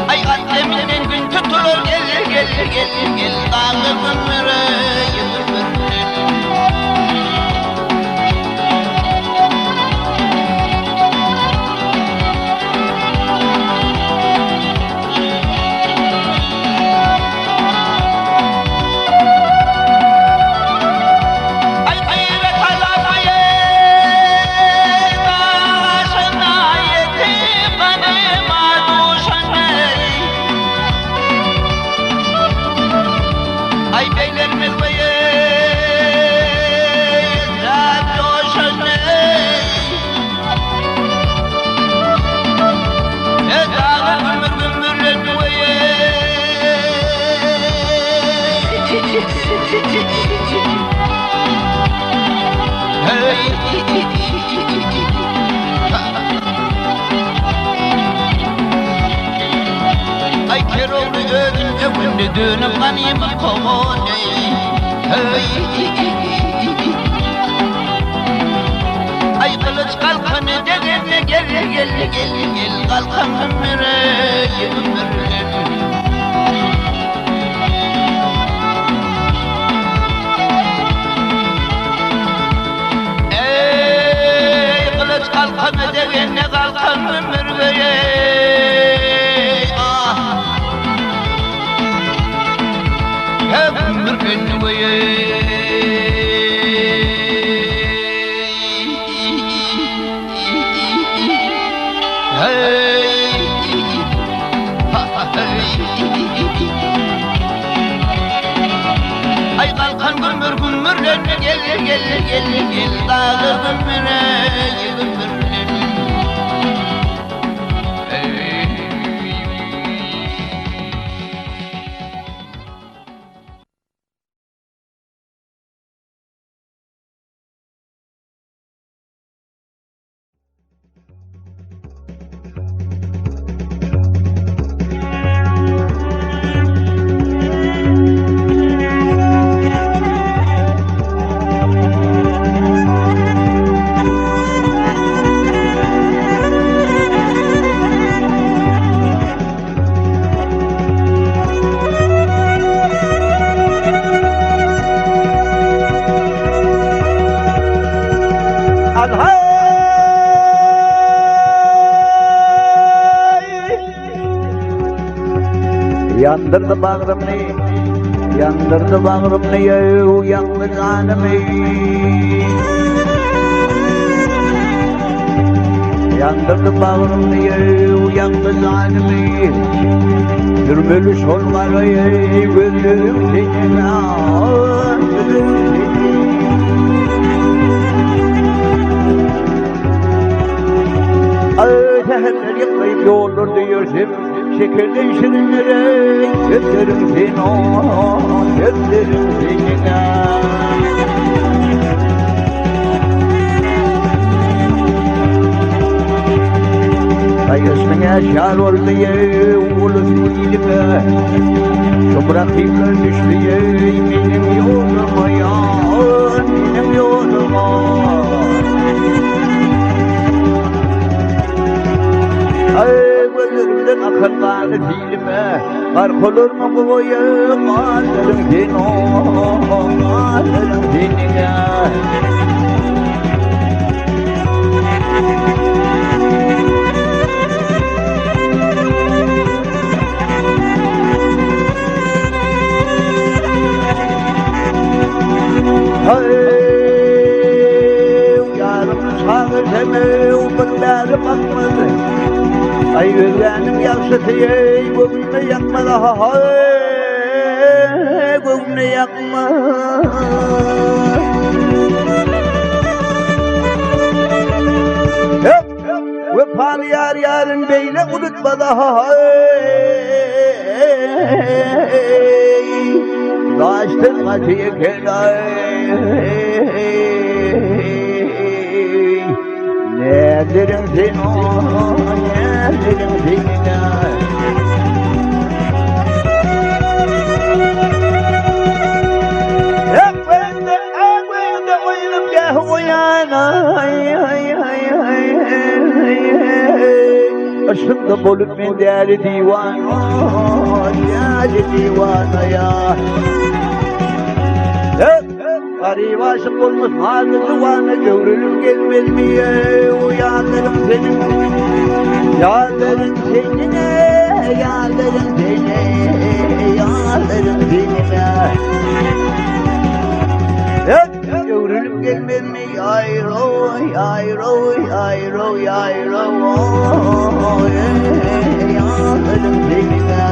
Ay anneminin gün tutulur gel dağlı gümmürü Dönüp kanıma kovone Ay kılıç kalkanı dedene gel kalkan gümmüre Ey kılıç kalkanı dedene kalkan gümmüre dönme gel dağı gümmüre gümmürlendi. Yandırdı bağrımı, yandırdı bağrımı, yandı canımı. Yandırdı bağrımı, yandı canımı. Sürmülü solları, gözlerim seninle, gözlerim seninle. Seherler yıklayıp yolurdu yüzüm, şekerden şirinlere, gözlerim senin, gözlerim seninle. Sayısına şar oldu ya, ulusun ilime, toprak yıklar düştü ya, benim yoluma ya, benim yoluma. Gözlerimden akar kanı dilime, gark olur mu bu boyu, ağlarım seni, ağlarım seninle. Yarım sağır seme, umarları bakmadı. Ay gözlerim yaksıtıyor, gözümü yakma daha, gözümü yakma. Vefalı yar yarın beyle unutma daha. Daştır acıya gel. Ne derim seni, ne derim seni. Ekbende uyunup gel uyana. Aşkımda bolup ben değerli divana, değerli divana ya. Garip aşık olmuş hazır duvarına görülür gelmez mi ya? Uyanırım senin, yârlarım seninle, yârlarım seninle, yârlarım seninle. Görülüp gelmez mi? Yayro, yayro, yayro, yayro, yârlarım seninle.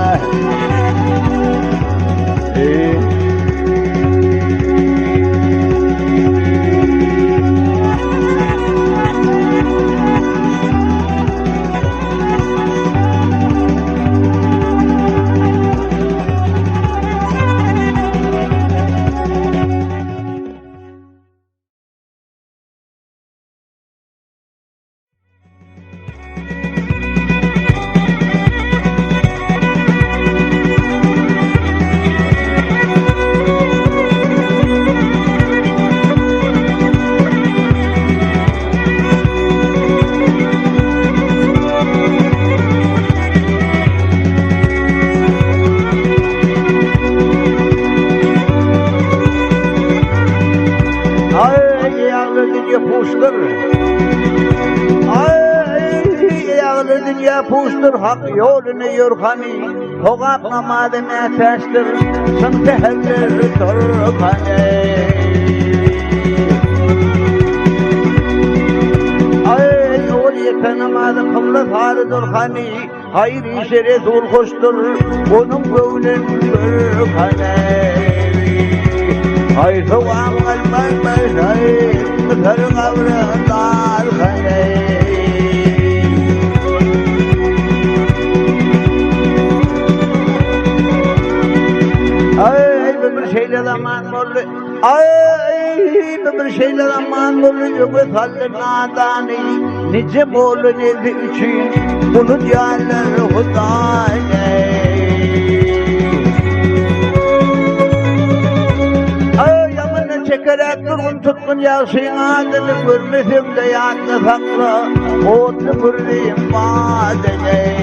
Puştur hak yolunu yur hani, Togak namadı nefestir, sın teherler dur hani. Ay yol yepe namadı kımlı sarıdır hani, hayır işere dur koştur, onun gönlün dur hani. Ay soğan kalmaz ay sarı kavralar kale. Ay bir şeyle zaman oldu. Ay bir şeyle zaman oldu. Yok sallı nadani. Nice bolu nezi üçün. Bunu diyorlar Hudaya. Ay yamını çekerek durun tutkun yaşayın adını görmesem de yandı sakla. Otlu buradayım badene.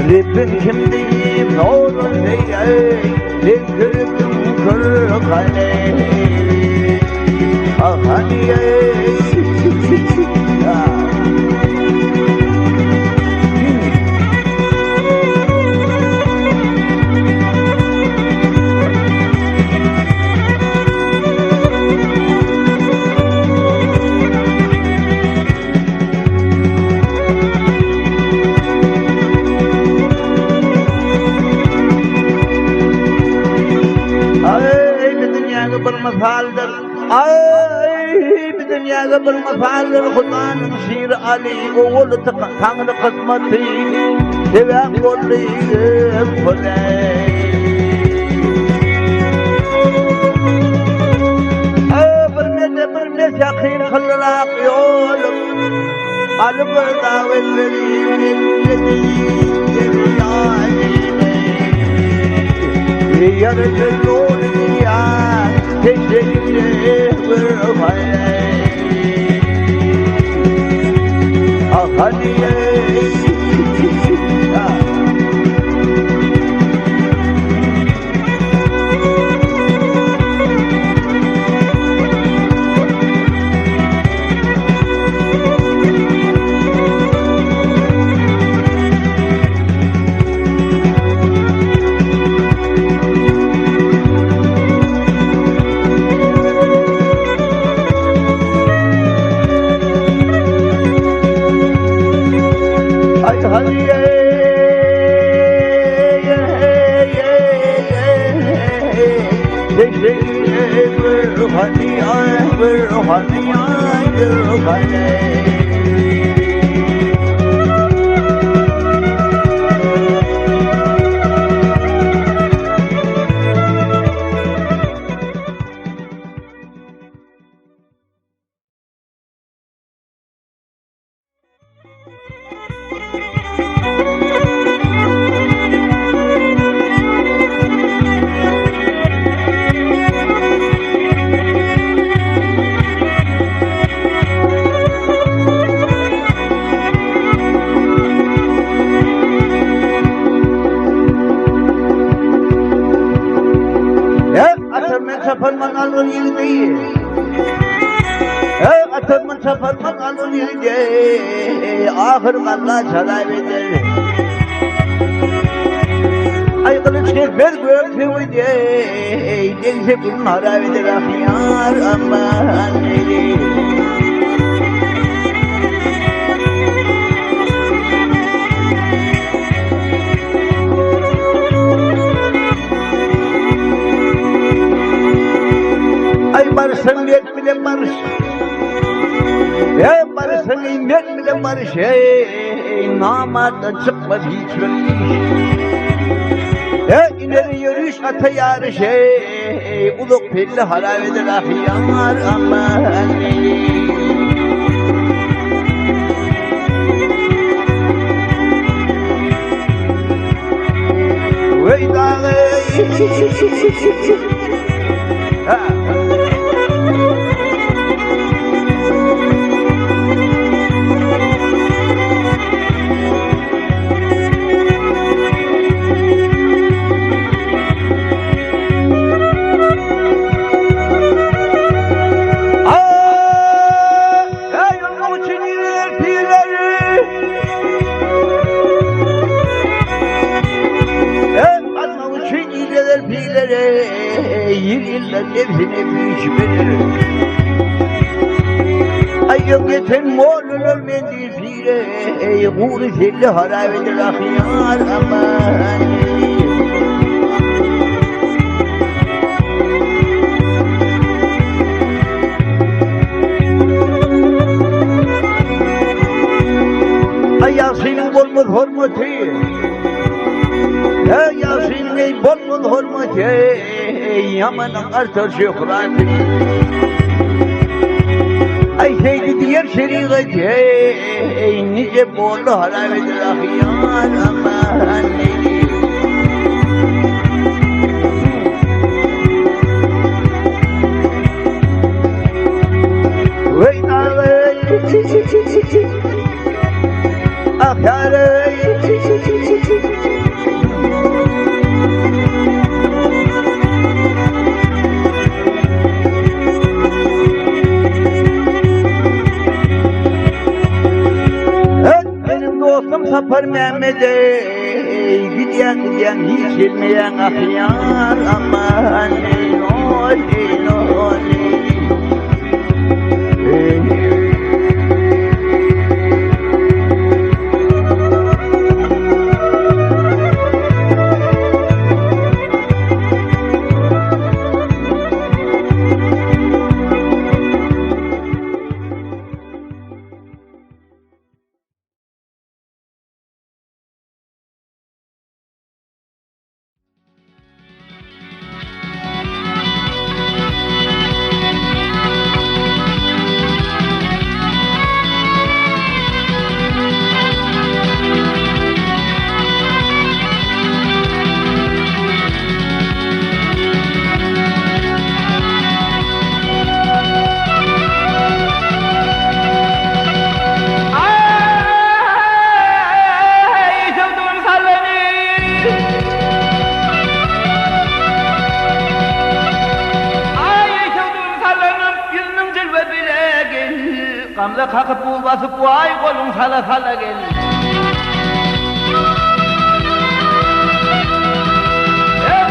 Rabbim kimdeyim ne olur dey. Ben kırıkım kırık hane. Ah hani masaldır. Ay bir dünyada bir masaldır. Kudanın şiir Ali oğlu tanrı kısmeti. Seven kolluyum kolay. Bir mesakir kılılak yolum. Alı bir davetleriyim. Yarıcı yolu ya. Teşekkür ah hadi Saparman alın yildi. Atırman saparman alın yildi. Ahır kalla çalay eder. Ay kılıç kesmer göktüğüde. Dense bunun harap eder ahyar aman neydi. Ay barışın met bile barış. Barışın met bile barış. Namada çıkmaz hiçbir iş. İleri yürüyüş ata yarış. Uluk pelli harap eder ahyar aman. Vey dağı. Nefsine büyük verir. Ay yok yeten moğlular mendil pire. Kuru selli harap eder ahyar aman. Yasin'in bolmaz hormatı Yasin'in ey bolmaz hormatı Yamanın artar şöhratı Seydi diğer şeriatı nice bolu halavedir ahiyar aman neydi Vey dağlı Akarı Benim dostum Sapar Mehmet'e Gidiyen hiç gelmeyen ahyar Aman Kamda kakıp bul basıp vay kolun sala sala gel.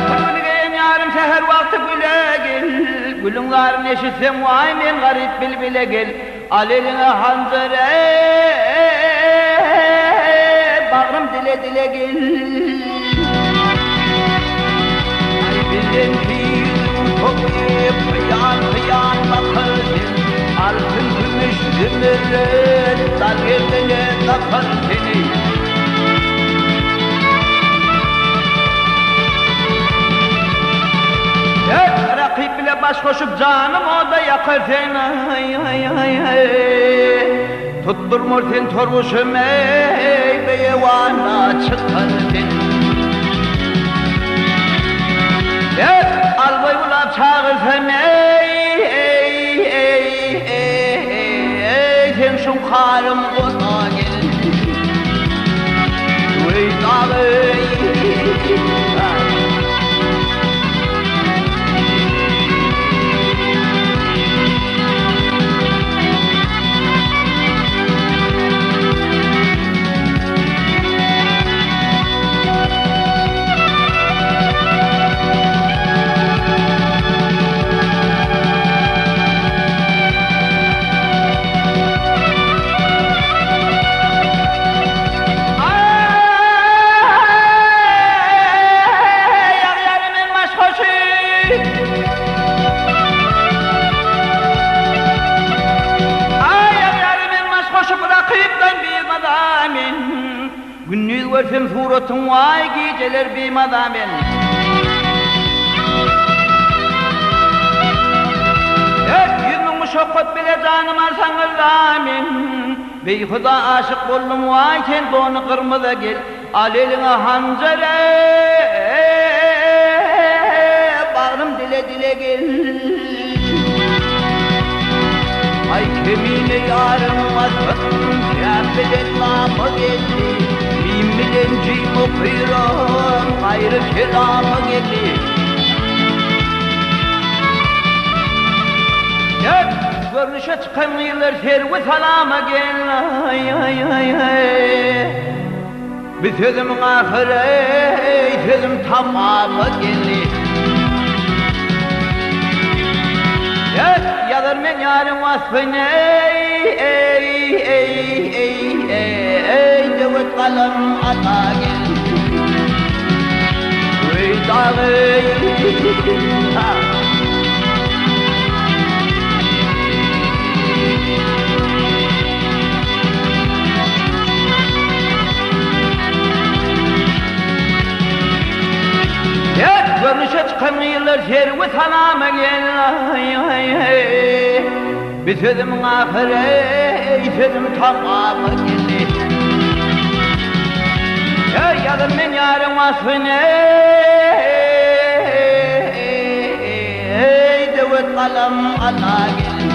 Gülgen yarım seher vakti güle gel. Gülün garın eşitsem vay men garip bilbile gel. Al eline hanzere bağrım dile dile gel. Ay bilden fiilim toplayıp kıyan kıyan bakılsın. Altın gümüş gümmürler dar yerine takar seni. Rakip bile baş koşup canım o da yakar seni. Tutturmur sen torvuşum ey beye vana çıkar seni. Albay ulap çağır seni sen şun karım ona gel. Vey dağı Günnüz görsem suratın vay geceler beymadan ben. Yüzümün muşakkat bile canım alsanız amin. Beyhuda aşık oldum vay sen donu kırmızı gel. Al eline hanzere bağrım dile dile gel. Ay kemine yarım atın kâbeden lafı geldi. Bilencim okuyorum ayrı kelamı geldi. Görünüşe çıkamıyorlar servi salama gel. Bir sözümün ahire sözüm tamamı geldi. Yadır men yarın vasfını devet kalım ata gel. Vey dağı ser ve tamamı gel Bitirim ahire bitirim tamamı geldi Yadım ben yarın vasfını Devet kalam ana geldi